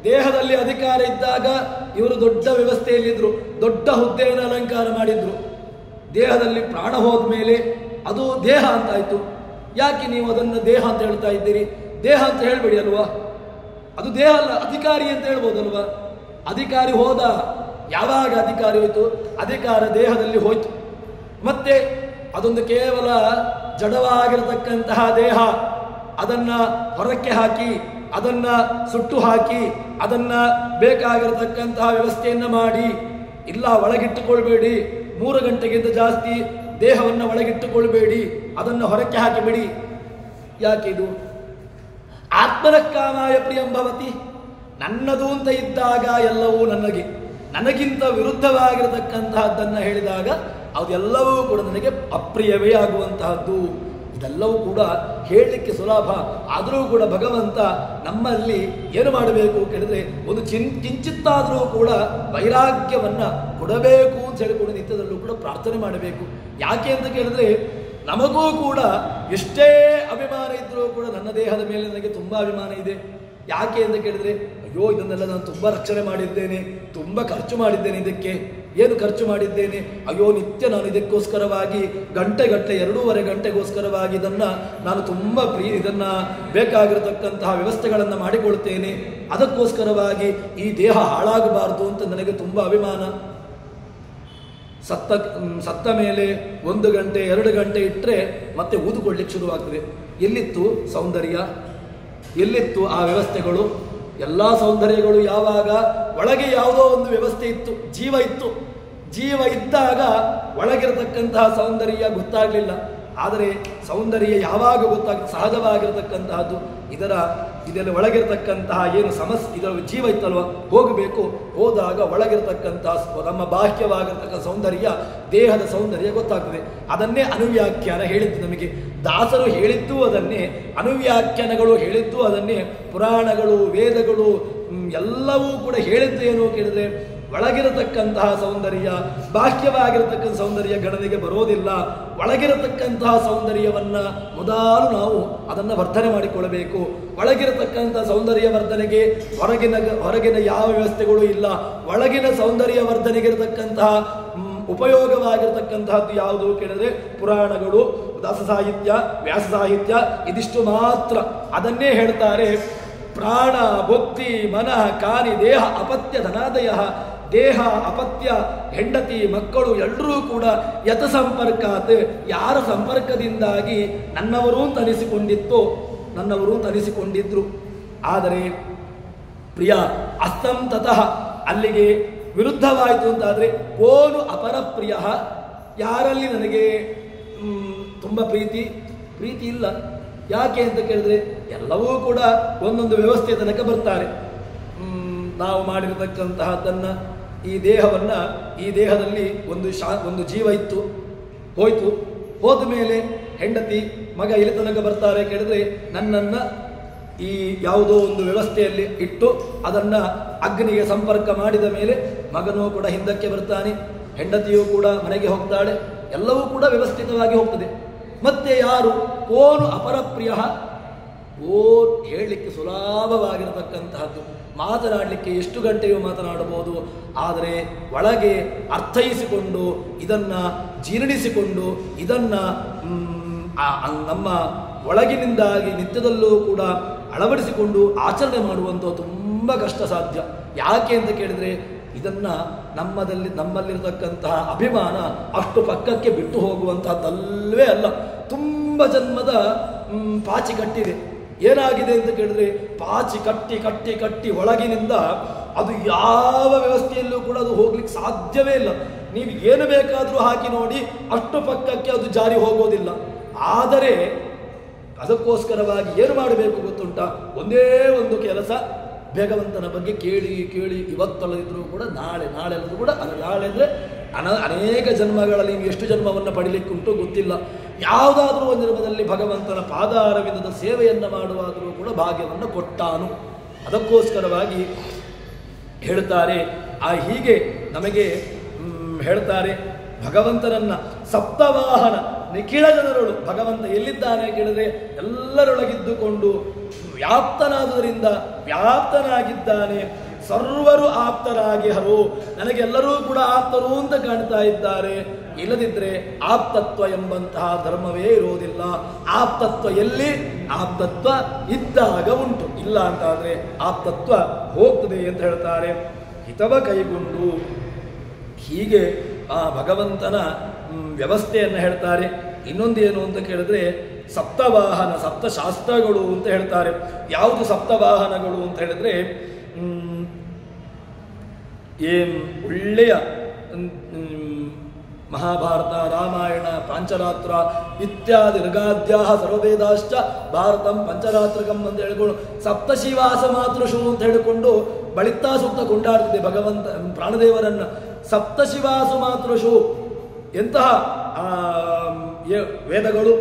ದೇಹದಲ್ಲಿ ಅಧಿಕಾರ ಇದ್ದಾಗ ಇವರು ದೊಡ್ಡ ವ್ಯವಸ್ಥೆಯಲ್ಲಿದ್ದರು, ದೊಡ್ಡ ಹುದ್ದೆಯನ್ನು ಅಲಂಕಾರ ಮಾಡಿದ್ರು. ದೇಹದಲ್ಲಿ ಪ್ರಾಣ ಹೋದ ಮೇಲೆ ಅದು ದೇಹ ಅಂತಾಯಿತು. ಯಾಕೆ ನೀವು ಅದನ್ನು ದೇಹ ಅಂತ ಹೇಳ್ತಾ ಇದ್ದೀರಿ? ದೇಹ ಅಂತ ಹೇಳಬೇಡಿ ಅಲ್ವಾ? ಅದು ದೇಹ ಅಲ್ಲ, ಅಧಿಕಾರಿ ಅಂತ ಹೇಳ್ಬೋದಲ್ವಾ? ಅಧಿಕಾರಿ ಹೋದ. ಯಾವಾಗ ಅಧಿಕಾರಿ ಹೋಯ್ತು? ಅಧಿಕಾರ ದೇಹದಲ್ಲಿ ಹೋಯ್ತು. ಮತ್ತೆ ಅದೊಂದು ಕೇವಲ ಜಡವಾಗಿರತಕ್ಕಂತಹ ದೇಹ, ಅದನ್ನ ಹೊರಕ್ಕೆ ಹಾಕಿ, ಅದನ್ನ ಸುಟ್ಟು ಹಾಕಿ, ಅದನ್ನ ಬೇಕಾಗಿರತಕ್ಕಂತಹ ವ್ಯವಸ್ಥೆಯನ್ನ ಮಾಡಿ, ಇಲ್ಲ ಒಳಗಿಟ್ಟುಕೊಳ್ಬೇಡಿ, 3 ಗಂಟೆಗಿಂತ ಜಾಸ್ತಿ ದೇಹವನ್ನು ಒಳಗಿಟ್ಟುಕೊಳ್ಬೇಡಿ, ಅದನ್ನು ಹೊರಕ್ಕೆ ಹಾಕಿಬಿಡಿ. ಯಾಕಿದು? ಆತ್ಮನ ಕಾಮಾಯ ಪ್ರಿಯಂಭವತಿ. ನನ್ನದು ಅಂತ ಇದ್ದಾಗ ಎಲ್ಲವೂ ನನಗಿಂತ ವಿರುದ್ಧವಾಗಿರತಕ್ಕಂತಹದ್ದನ್ನು ಹೇಳಿದಾಗ ಅದೆಲ್ಲವೂ ಕೂಡ ನನಗೆ ಅಪ್ರಿಯವೇ ಆಗುವಂತಹದ್ದು. ಇದೆಲ್ಲವೂ ಕೂಡ ಹೇಳಲಿಕ್ಕೆ ಸುಲಭ. ಆದರೂ ಕೂಡ ಭಗವಂತ ನಮ್ಮಲ್ಲಿ ಏನು ಮಾಡಬೇಕು ಕೇಳಿದ್ರೆ, ಒಂದು ಕಿಂಚಿತ್ತಾದರೂ ಕೂಡ ವೈರಾಗ್ಯವನ್ನ ಕೊಡಬೇಕು ಅಂತ ಹೇಳಿಕೊಂಡು ನಿತ್ಯದಲ್ಲೂ ಕೂಡ ಪ್ರಾರ್ಥನೆ ಮಾಡಬೇಕು. ಯಾಕೆ ಅಂತ ಕೇಳಿದ್ರೆ, ನಮಗೂ ಕೂಡ ಎಷ್ಟೇ ಅಭಿಮಾನ ಇದ್ರೂ ಕೂಡ ನನ್ನ ದೇಹದ ಮೇಲೆ ನನಗೆ ತುಂಬ ಅಭಿಮಾನ ಇದೆ. ಯಾಕೆ ಅಂತ ಕೇಳಿದ್ರೆ, ಅಯ್ಯೋ ಇದನ್ನೆಲ್ಲ ನಾನು ತುಂಬ ರಕ್ಷಣೆ ಮಾಡಿದ್ದೇನೆ, ತುಂಬ ಖರ್ಚು ಮಾಡಿದ್ದೇನೆ. ಇದಕ್ಕೆ ಏನು ಖರ್ಚು ಮಾಡಿದ್ದೇನೆ? ಅಯ್ಯೋ ನಿತ್ಯ ನಾನು ಇದಕ್ಕೋಸ್ಕರವಾಗಿ ಗಂಟೆಗಟ್ಟಲೆ 2.5 ಗಂಟೆಗೋಸ್ಕರವಾಗಿ ನಾನು ತುಂಬ ಇದನ್ನ ಬೇಕಾಗಿರತಕ್ಕಂತಹ ವ್ಯವಸ್ಥೆಗಳನ್ನು ಮಾಡಿಕೊಳ್ತೇನೆ. ಅದಕ್ಕೋಸ್ಕರವಾಗಿ ಈ ದೇಹ ಹಾಳಾಗಬಾರ್ದು ಅಂತ ನನಗೆ ತುಂಬ ಅಭಿಮಾನ. ಸತ್ತ ಮೇಲೆ 1 ಗಂಟೆ 2 ಗಂಟೆ ಇಟ್ಟರೆ ಮತ್ತೆ ಊದುಕೊಳ್ಳಿಕ್ಕೆ ಶುರುವಾಗ್ತದೆ. ಎಲ್ಲಿತ್ತು ಸೌಂದರ್ಯ? ಎಲ್ಲಿತ್ತು ಆ ವ್ಯವಸ್ಥೆಗಳು? ಎಲ್ಲ ಸೌಂದರ್ಯಗಳು ಯಾವಾಗ ಒಳಗೆ ಯಾವುದೋ ಒಂದು ವ್ಯವಸ್ಥೆ ಇತ್ತು, ಜೀವ ಇತ್ತು. ಜೀವ ಇದ್ದಾಗ ಒಳಗಿರತಕ್ಕಂತಹ ಸೌಂದರ್ಯ ಗೊತ್ತಾಗಲಿಲ್ಲ. ಆದರೆ ಸೌಂದರ್ಯ ಯಾವಾಗ ಗೊತ್ತಾಗ್ತದೆ? ಸಹಜವಾಗಿರತಕ್ಕಂತಹದ್ದು. ಇದೆಲ್ಲ ಒಳಗಿರತಕ್ಕಂತಹ ಏನು ಸಮಸ್ಯೆ, ಇದರ ಜೀವ ಇತ್ತಲ್ವ, ಹೋಗಬೇಕು. ಹೋದಾಗ ಒಳಗಿರತಕ್ಕಂತಹ ನಮ್ಮ ಬಾಹ್ಯವಾಗಿರತಕ್ಕಂಥ ಸೌಂದರ್ಯ, ದೇಹದ ಸೌಂದರ್ಯ ಗೊತ್ತಾಗ್ತದೆ. ಅದನ್ನೇ ಅನುವ್ಯಾಖ್ಯಾನ ಹೇಳಿದ್ದು ನಮಗೆ. ದಾಸರು ಹೇಳಿದ್ದು ಅದನ್ನೇ, ಅನುವ್ಯಾಖ್ಯಾನಗಳು ಹೇಳಿದ್ದು ಅದನ್ನೇ, ಪುರಾಣಗಳು ವೇದಗಳು ಎಲ್ಲವೂ ಕೂಡ ಹೇಳಿದ್ದು ಏನು ಕೇಳಿದ್ರೆ, ಒಳಗಿರತಕ್ಕಂತಹ ಸೌಂದರ್ಯ ಬಾಹ್ಯವಾಗಿರತಕ್ಕಂಥ ಸೌಂದರ್ಯ ಗಣನೆಗೆ ಬರೋದಿಲ್ಲ. ಒಳಗಿರತಕ್ಕಂತಹ ಸೌಂದರ್ಯವನ್ನ ಮೊದಲು ನಾವು ಅದನ್ನು ವರ್ಧನೆ ಮಾಡಿಕೊಳ್ಳಬೇಕು. ಒಳಗಿರತಕ್ಕಂತಹ ಸೌಂದರ್ಯ ವರ್ಧನೆಗೆ ಹೊರಗಿನ ಯಾವ ವ್ಯವಸ್ಥೆಗಳು ಇಲ್ಲ. ಒಳಗಿನ ಸೌಂದರ್ಯ ವರ್ಧನೆಗೆ ಇರತಕ್ಕಂತಹ ಉಪಯೋಗವಾಗಿರತಕ್ಕಂತಹದ್ದು ಯಾವುದು ಕೇಳಿದ್ರೆ, ಪುರಾಣಗಳು, ದಾಸ ಸಾಹಿತ್ಯ, ವ್ಯಾಸ ಸಾಹಿತ್ಯ, ಇದಿಷ್ಟು ಮಾತ್ರ. ಅದನ್ನೇ ಹೇಳ್ತಾರೆ, ಪ್ರಾಣ ಬುದ್ಧಿ ಮನಃ ಕಾನಿ ದೇಹ ಅಪತ್ಯ ಧನಾದಯ. ದೇಹ ಅಪತ್ಯ, ಹೆಂಡತಿ ಮಕ್ಕಳು ಎಲ್ಲರೂ ಕೂಡ ಯತ ಸಂಪರ್ಕಾತ್, ಯಾರ ಸಂಪರ್ಕದಿಂದಾಗಿ ನನ್ನವರು ತನಿಸಿಕೊಂಡಿದ್ರು. ಆದರೆ ಪ್ರಿಯ ಅಸ್ತಂ ತತಃ, ಅಲ್ಲಿಗೆ ವಿರುದ್ಧವಾಯಿತು ಅಂತಾದರೆ, ಕೋನು ಅಪರ ಪ್ರಿಯ, ಯಾರಲ್ಲಿ ನನಗೆ ತುಂಬ ಪ್ರೀತಿ ಇಲ್ಲ. ಯಾಕೆ ಅಂತ ಕೇಳಿದ್ರೆ, ಎಲ್ಲವೂ ಕೂಡ ಒಂದೊಂದು ವ್ಯವಸ್ಥೆಯ ತನಕ ಬರ್ತಾರೆ. ನಾವು ಮಾಡಿರತಕ್ಕಂತಹದ್ದನ್ನು ಈ ದೇಹವನ್ನು, ಈ ದೇಹದಲ್ಲಿ ಒಂದು ಜೀವ ಇತ್ತು, ಹೋಯ್ತು. ಹೋದ ಮೇಲೆ ಹೆಂಡತಿ ಮಗ ಇಲ್ಲಿ ತನಕ ಬರ್ತಾರೆ ಕೇಳಿದ್ರೆ ನನ್ನನ್ನು ಈ ಯಾವುದೋ ಒಂದು ವ್ಯವಸ್ಥೆಯಲ್ಲಿ ಇಟ್ಟು ಅದನ್ನು ಅಗ್ನಿಗೆ ಸಂಪರ್ಕ ಮಾಡಿದ ಮೇಲೆ ಮಗನೂ ಕೂಡ ಹಿಂದಕ್ಕೆ ಬರ್ತಾನೆ, ಹೆಂಡತಿಯೂ ಕೂಡ ಮನೆಗೆ ಹೋಗ್ತಾಳೆ, ಎಲ್ಲವೂ ಕೂಡ ವ್ಯವಸ್ಥಿತವಾಗಿ ಹೋಗ್ತದೆ. ಮತ್ತೆ ಯಾರು ಓನು ಅಪರಪ್ರಿಯ, ಹೇಳಲಿಕ್ಕೆ ಸುಲಭವಾಗಿರತಕ್ಕಂತಹದ್ದು, ಮಾತನಾಡಲಿಕ್ಕೆ ಎಷ್ಟು ಗಂಟೆಯೂ ಮಾತನಾಡಬಹುದು. ಆದರೆ ಒಳಗೆ ಅರ್ಥೈಸಿಕೊಂಡು ಇದನ್ನು ಜೀರ್ಣಿಸಿಕೊಂಡು ಇದನ್ನು ನಮ್ಮ ಒಳಗಿನಿಂದಾಗಿ ನಿತ್ಯದಲ್ಲೂ ಕೂಡ ಅಳವಡಿಸಿಕೊಂಡು ಆಚರಣೆ ಮಾಡುವಂಥ ತುಂಬ ಕಷ್ಟ ಸಾಧ್ಯ. ಯಾಕೆ ಅಂತ ಕೇಳಿದರೆ ಇದನ್ನು ನಮ್ಮಲ್ಲಿರತಕ್ಕಂತಹ ಅಭಿಮಾನ ಅಷ್ಟು ಪಕ್ಕಕ್ಕೆ ಬಿಟ್ಟು ಹೋಗುವಂತಹದ್ದಲ್ಲವೇ ಅಲ್ಲ. ತುಂಬ ಜನ್ಮದ ಪಾಚಿ ಕಟ್ಟಿದೆ. ಏನಾಗಿದೆ ಅಂತ ಕೇಳಿದ್ರೆ ಪಾಚಿ ಕಟ್ಟಿ ಕಟ್ಟಿ ಕಟ್ಟಿ ಒಳಗಿನಿಂದ ಅದು ಯಾವ ವ್ಯವಸ್ಥೆಯಲ್ಲೂ ಕೂಡ ಅದು ಹೋಗ್ಲಿಕ್ಕೆ ಸಾಧ್ಯವೇ ಇಲ್ಲ. ನೀವು ಏನು ಬೇಕಾದರೂ ಹಾಕಿ ನೋಡಿ ಅಷ್ಟು ಪಕ್ಕಕ್ಕೆ ಅದು ಜಾರಿ ಹೋಗೋದಿಲ್ಲ. ಆದರೆ ಅದಕ್ಕೋಸ್ಕರವಾಗಿ ಏನು ಮಾಡಬೇಕು ಗೊತ್ತುಂಟ? ಒಂದೇ ಒಂದು ಕೆಲಸ, ಭಗವಂತನ ಬಗ್ಗೆ ಕೇಳಿ ಕೇಳಿ ಇವತ್ತಲ್ಲದಿದ್ರೂ ಕೂಡ ನಾಳೆ ಅಲ್ಲದ್ರೂ ಕೂಡ ನಾಳೆ ಅಂದರೆ ಅನೇಕ ಜನ್ಮಗಳಲ್ಲಿ ನೀವು ಎಷ್ಟು ಜನ್ಮವನ್ನು ಪಡೀಲಿಕ್ಕುಂಟು ಗೊತ್ತಿಲ್ಲ. ಯಾವುದಾದ್ರೂ ಒಂದು ಜನ್ಮದಲ್ಲಿ ಭಗವಂತನ ಪಾದಾರವಿಂದದ ಸೇವೆಯನ್ನು ಮಾಡುವಾದರೂ ಕೂಡ ಭಾಗ್ಯವನ್ನು ಕೊಟ್ಟಾನು. ಅದಕ್ಕೋಸ್ಕರವಾಗಿ ಹೇಳ್ತಾರೆ, ಹೀಗೆ ನಮಗೆ ಹೇಳ್ತಾರೆ ಭಗವಂತನನ್ನ ಸಪ್ತವಾಹನ ನಿಖಿಳ ಜನರಳು ಭಗವಂತ ಎಲ್ಲಿದ್ದಾನೆ ಕೇಳಿದ್ರೆ ಎಲ್ಲರೊಳಗಿದ್ದುಕೊಂಡು ವ್ಯಾಪ್ತನಾದುದರಿಂದ ವ್ಯಾಪ್ತನಾಗಿದ್ದಾನೆ. ಸರ್ವರು ಆಪ್ತರಾಗಿ ಹರೋ, ನನಗೆಲ್ಲರೂ ಕೂಡ ಆಪ್ತರು ಅಂತ ಕಾಣ್ತಾ ಇದ್ದಾರೆ. ಇಲ್ಲದಿದ್ದರೆ ಆಪ್ತತ್ವ ಎಂಬಂತಹ ಧರ್ಮವೇ ಇರೋದಿಲ್ಲ. ಆಪ್ತತ್ವ ಎಲ್ಲಿ? ಆಪ್ತತ್ವ ಇದ್ದಾಗ ಉಂಟು, ಇಲ್ಲ ಅಂತಾದರೆ ಆಪ್ತತ್ವ ಹೋಗ್ತದೆ ಅಂತ ಹೇಳ್ತಾರೆ. ಹಿತವ ಕೈಗೊಂಡು ಹೀಗೆ ಆ ಭಗವಂತನ ವ್ಯವಸ್ಥೆಯನ್ನು ಹೇಳ್ತಾರೆ. ಇನ್ನೊಂದು ಏನು ಅಂತ ಕೇಳಿದ್ರೆ ಸಪ್ತವಾಹನ, ಸಪ್ತಶಾಸ್ತ್ರಗಳು ಅಂತ ಹೇಳ್ತಾರೆ. ಯಾವುದು ಸಪ್ತವಾಹನಗಳು ಅಂತ ಹೇಳಿದ್ರೆ ಒಳ್ಳೆಯ ಮಹಾಭಾರತ, ರಾಮಾಯಣ, ಪಾಂಚರಾತ್ರ ಇತ್ಯಾದಿ ಋಗಾದ್ಯಾ ಸರ್ವವೇದಾಶ್ಚ ಭಾರತಂ ಪಂಚರಾತ್ರಕಂ ಅಂತ ಹೇಳಿಕೊಂಡು ಸಪ್ತಶಿವಾಸ ಮಾತೃಷು ಅಂತ ಹೇಳಿಕೊಂಡು ಬಳಿತಾ ಸೂಕ್ತ ಕೊಂಡಾಡ್ತಿದೆ ಭಗವಂತ ಪ್ರಾಣದೇವರನ್ನ. ಸಪ್ತಶಿವಾಸು ಮಾತೃಷು ಎಂತಹ ವೇದಗಳು,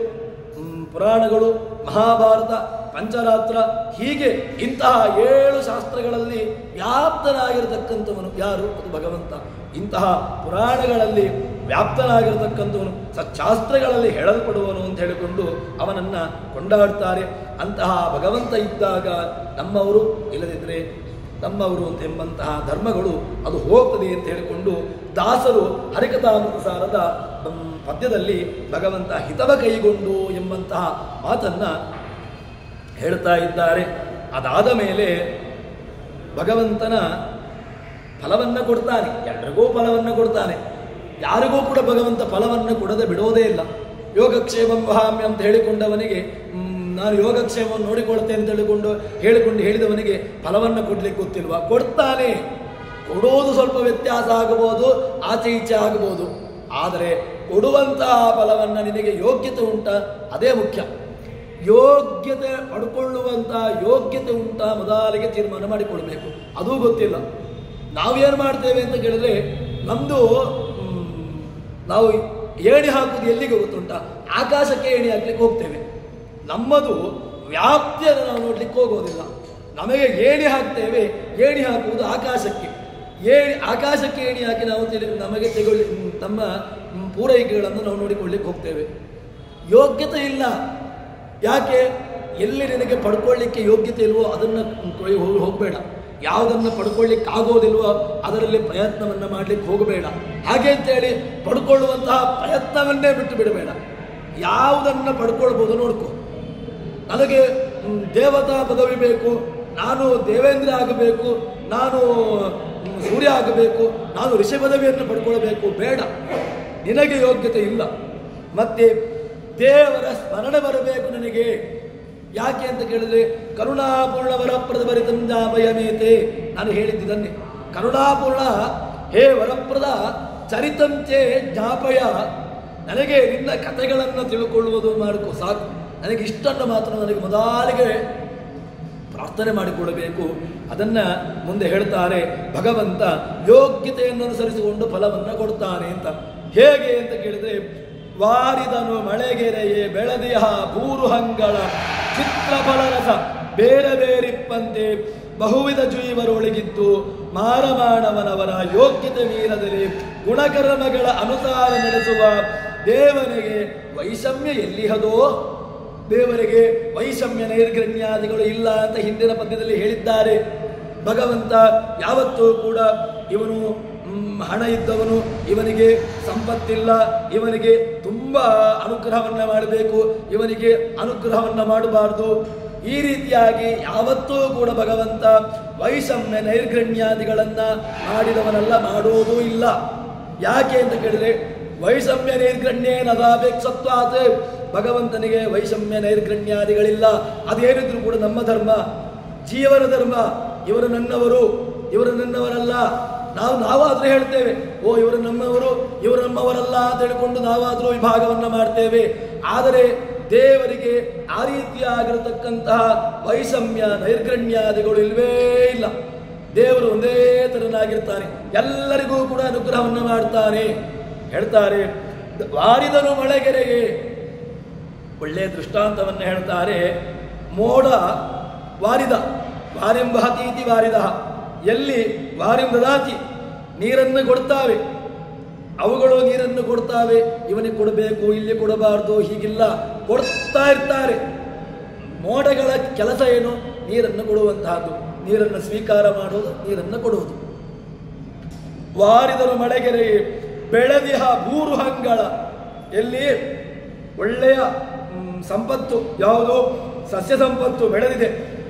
ಪುರಾಣಗಳು, ಮಹಾಭಾರತ, ಪಂಚರಾತ್ರ, ಹೀಗೆ ಇಂತಹ 7 ಶಾಸ್ತ್ರಗಳಲ್ಲಿ ವ್ಯಾಪ್ತನಾಗಿರತಕ್ಕಂಥವನು ಯಾರು? ಅದು ಭಗವಂತ. ಇಂತಹ ಪುರಾಣಗಳಲ್ಲಿ ವ್ಯಾಪ್ತನಾಗಿರತಕ್ಕಂಥವನು, ಸಚ್ಚಾಸ್ತ್ರಗಳಲ್ಲಿ ಹೇಳಲ್ಪಡುವನು ಅಂತ ಹೇಳಿಕೊಂಡು ಅವನನ್ನು ಕೊಂಡಾಡ್ತಾರೆ. ಅಂತಹ ಭಗವಂತ ಇದ್ದಾಗ ನಮ್ಮವರು, ಇಲ್ಲದಿದ್ದರೆ ನಮ್ಮವರು ಎಂಬಂತಹ ಧರ್ಮಗಳು ಅದು ಹೋಗ್ತದೆ ಅಂತ ಹೇಳಿಕೊಂಡು ದಾಸರು ಹರಿಕಥಾಮೃತ ಸಾರದ ಪದ್ಯದಲ್ಲಿ ಭಗವಂತ ಹಿತವ ಕೈಗೊಂಡು ಎಂಬಂತಹ ಮಾತನ್ನು ಹೇಳ್ತಾ ಇದ್ದಾರೆ. ಅದಾದ ಮೇಲೆ ಭಗವಂತನ ಫಲವನ್ನು ಕೊಡ್ತಾನೆ, ಎಲ್ಲರಿಗೂ ಫಲವನ್ನು ಕೊಡ್ತಾನೆ. ಯಾರಿಗೂ ಕೂಡ ಭಗವಂತ ಫಲವನ್ನು ಕೊಡದೆ ಬಿಡೋದೇ ಇಲ್ಲ. ಯೋಗಕ್ಷೇಮಂ ವಹಾಮ್ಯ ಅಂತ ಹೇಳಿಕೊಂಡವನಿಗೆ ನಾನು ಯೋಗಕ್ಷೇಮವನ್ನು ನೋಡಿಕೊಳ್ತೇನೆ ಅಂತ ಹೇಳಿದವನಿಗೆ ಫಲವನ್ನು ಕೊಡ್ಲಿಕ್ಕೆ ಗೊತ್ತಿಲ್ವಾ? ಕೊಡ್ತಾನೆ. ಕೊಡೋದು ಸ್ವಲ್ಪ ವ್ಯತ್ಯಾಸ ಆಗಬಹುದು, ಆಚೆ ಈಚೆ ಆಗಬಹುದು. ಆದರೆ ಕೊಡುವಂತಹ ಫಲವನ್ನು ನಿನಗೆ ಯೋಗ್ಯತೆ ಉಂಟಾ? ಅದೇ ಮುಖ್ಯ. ಯೋಗ್ಯತೆ ಪಡ್ಕೊಳ್ಳುವಂತಹ ಯೋಗ್ಯತೆ ಉಂಟಾ ಮೊದಲಿಗೆ ತೀರ್ಮಾನ ಮಾಡಿಕೊಳ್ಬೇಕು. ಅದೂ ಗೊತ್ತಿಲ್ಲ. ನಾವೇನು ಮಾಡ್ತೇವೆ ಅಂತ ಕೇಳಿದ್ರೆ ನಾವು ಏಣಿ ಹಾಕುವುದು ಎಲ್ಲಿಗೆ ಗೊತ್ತುಂಟ? ಆಕಾಶಕ್ಕೆ ಏಣಿ ಹಾಕ್ಲಿಕ್ಕೆ ಹೋಗ್ತೇವೆ. ನಮ್ಮದು ವ್ಯಾಪ್ತಿಯನ್ನು ನಾವು ನೋಡ್ಲಿಕ್ಕೆ ಹೋಗೋದಿಲ್ಲ. ನಮಗೆ ಏಣಿ ಹಾಕ್ತೇವೆ, ಏಣಿ ಹಾಕುವುದು ಆಕಾಶಕ್ಕೆ. ಆಕಾಶಕ್ಕೆ ಏಣಿ ಹಾಕಿ ನಾವು ನಮಗೆ ನಮ್ಮ ಪೂರೈಕೆಗಳನ್ನು ನಾವು ನೋಡಿಕೊಳ್ಳಿಕ್ಕೆ ಹೋಗ್ತೇವೆ. ಯೋಗ್ಯತೆ ಇಲ್ಲ. ಯಾಕೆ? ಎಲ್ಲಿ ನಿನಗೆ ಪಡ್ಕೊಳ್ಳಿಕ್ಕೆ ಯೋಗ್ಯತೆ ಇಲ್ವೋ ಅದನ್ನು ಹೋಗಬೇಡ. ಯಾವುದನ್ನು ಪಡ್ಕೊಳ್ಳಿಕ್ಕೆ ಆಗೋದಿಲ್ವೋ ಅದರಲ್ಲಿ ಪ್ರಯತ್ನವನ್ನು ಮಾಡಲಿಕ್ಕೆ ಹೋಗಬೇಡ. ಹಾಗೆ ಅಂತೇಳಿ ಪಡ್ಕೊಳ್ಳುವಂತಹ ಪ್ರಯತ್ನವನ್ನೇ ಬಿಟ್ಟು ಬಿಡಬೇಡ. ಯಾವುದನ್ನು ಪಡ್ಕೊಳ್ಬೋದು ನೋಡ್ಕೊ. ನನಗೆ ದೇವತಾ ಪದವಿ ಬೇಕು, ನಾನು ದೇವೇಂದ್ರ ಆಗಬೇಕು, ನಾನು ಸೂರ್ಯ ಆಗಬೇಕು, ನಾನು ಋಷಿ ಪದವಿಯನ್ನು ಪಡ್ಕೊಳ್ಬೇಕು, ಬೇಡ. ನಿನಗೆ ಯೋಗ್ಯತೆ ಇಲ್ಲ. ಮತ್ತೆ ದೇವರ ಸ್ಮರಣೆ ಬರಬೇಕು ನನಗೆ. ಯಾಕೆ ಅಂತ ಕೇಳಿದ್ರೆ ಕರುಣಾಪೂರ್ಣ ವರಪ್ರದ ಭಯಮೇತೆ. ನಾನು ಹೇಳಿದ್ದನ್ನೇ, ಕರುಣಾಪೂರ್ಣ ಹೇ ವರಪ್ರದ ಚರಿತಂಚೆ ಜ್ಞಾಪಯ. ನನಗೆ ನಿನ್ನ ಕಥೆಗಳನ್ನು ತಿಳ್ಕೊಳ್ಳುವುದು ಮಾಡಿಕೊ ಸಾಕು. ನನಗೆ ಇಷ್ಟನ್ನು ಮಾತ್ರ ನನಗೆ ಮೊದಲಿಗೆ ಪ್ರಾರ್ಥನೆ ಮಾಡಿಕೊಳ್ಳಬೇಕು. ಅದನ್ನ ಮುಂದೆ ಹೇಳ್ತಾರೆ, ಭಗವಂತ ಯೋಗ್ಯತೆಯನ್ನು ಅನುಸರಿಸಿಕೊಂಡು ಫಲವನ್ನು ಕೊಡ್ತಾನೆ ಅಂತ. ಹೇಗೆ ಅಂತ ಕೇಳಿದ್ರೆ, ವಾರಿದನು ಮಳೆಗೆರೆಯೇ ಬೆಳದಿಹ ಭೂರುಹಂಗಳ ಚಿತ್ರಫಲರಸ ಬೇರೆ ಬೇರಿಪ್ಪಂತೆ ಬಹುವಿಧ ಜೀವರೊಳಗಿದ್ದು ಮಾರಮಾಣವನವರ ಯೋಗ್ಯತೆ ಮೀರದಲ್ಲಿ ಗುಣಕರ್ಮಗಳ ಅನುಸಾರ ನಡೆಸುವ ದೇವನಿಗೆ ವೈಷಮ್ಯ ಎಲ್ಲಿಹದೋ. ದೇವರಿಗೆ ವೈಷಮ್ಯ ನೈರ್ಗಣ್ಯಾದಿಗಳು ಇಲ್ಲ ಅಂತ ಹಿಂದಿನ ಪದ್ಯದಲ್ಲಿ ಹೇಳಿದ್ದಾರೆ. ಭಗವಂತ ಯಾವತ್ತೂ ಕೂಡ ಇವನು ಹಣ ಇದ್ದವನು, ಇವನಿಗೆ ಸಂಪತ್ತಿಲ್ಲ, ಇವನಿಗೆ ತುಂಬಾ ಅನುಗ್ರಹವನ್ನ ಮಾಡಬೇಕು, ಇವನಿಗೆ ಅನುಗ್ರಹವನ್ನ ಮಾಡಬಾರದು, ಈ ರೀತಿಯಾಗಿ ಯಾವತ್ತೂ ಕೂಡ ಭಗವಂತ ವೈಷಮ್ಯ ನೈರ್ಗಣ್ಯಾದಿಗಳನ್ನ ಮಾಡಿದವನಲ್ಲ, ಮಾಡೋದೂ ಇಲ್ಲ. ಯಾಕೆ ಅಂತ ಕೇಳಿದ್ರೆ, ವೈಷಮ್ಯ ನೈರ್ಗಣ್ಯೇನದಾಪೇಕ್ಷತ್ವಾತ್, ಭಗವಂತನಿಗೆ ವೈಷಮ್ಯ ನೈರ್ಗಣ್ಯಾದಿಗಳಿಲ್ಲ. ಅದೇನಿದ್ರು ಕೂಡ ನಮ್ಮ ಧರ್ಮ, ಜೀವನ ಧರ್ಮ. ಇವರು ನನ್ನವರು, ಇವರು ನನ್ನವರಲ್ಲ. ನಾವಾದ್ರೂ ಹೇಳ್ತೇವೆ, ಓ ಇವರು ನಮ್ಮವರು, ಇವರು ನಮ್ಮವರಲ್ಲ ಅಂತ ಹೇಳಿಕೊಂಡು ನಾವಾದ್ರೂ ವಿಭಾಗವನ್ನ ಮಾಡ್ತೇವೆ. ಆದರೆ ದೇವರಿಗೆ ಆ ರೀತಿಯಾಗಿರತಕ್ಕಂತಹ ವೈಷಮ್ಯ ನೈರ್ಗಣ್ಯಾದಿಗಳು ಇಲ್ವೇ ಇಲ್ಲ. ದೇವರು ಒಂದೇ ತರನಾಗಿರ್ತಾನೆ, ಎಲ್ಲರಿಗೂ ಕೂಡ ಅನುಗ್ರಹವನ್ನು ಮಾಡ್ತಾನೆ. ಹೇಳ್ತಾರೆ, ವಾರಿದನು ಮಳೆಗೆರೆಗೆ. ಒಳ್ಳೆಯ ದೃಷ್ಟಾಂತವನ್ನು ಹೇಳ್ತಾರೆ. ಮೋಡ ವಾರಿದ, ವಾರಿಂಬಹತೀತಿ ವಾರಿದ, ಎಲ್ಲಿ ವಾರಿಂದದಾತಿ ನೀರನ್ನು ಕೊಡ್ತಾವೆ, ಅವುಗಳು ನೀರನ್ನು ಕೊಡ್ತಾವೆ. ಇವನಿಗೆ ಕೊಡಬೇಕು, ಇಲ್ಲಿ ಕೊಡಬಾರ್ದು, ಹೀಗಿಲ್ಲ, ಕೊಡ್ತಾ ಇರ್ತಾರೆ. ಮೋಡಗಳ ಕೆಲಸ ಏನು? ನೀರನ್ನು ಕೊಡುವಂತಹದ್ದು, ನೀರನ್ನು ಸ್ವೀಕಾರ ಮಾಡುವುದು, ನೀರನ್ನು ಕೊಡುವುದು. ವಾರಿದರು ಮಳೆಗೆರೆ ಬೆಳೆದಿಹ ಭೂರುಹಂಗಳ, ಎಲ್ಲಿ ಒಳ್ಳೆಯ ಸಂಪತ್ತು, ಯಾವುದು ಸಸ್ಯ ಸಂಪತ್ತು ಬೆಳೆದಿದೆ,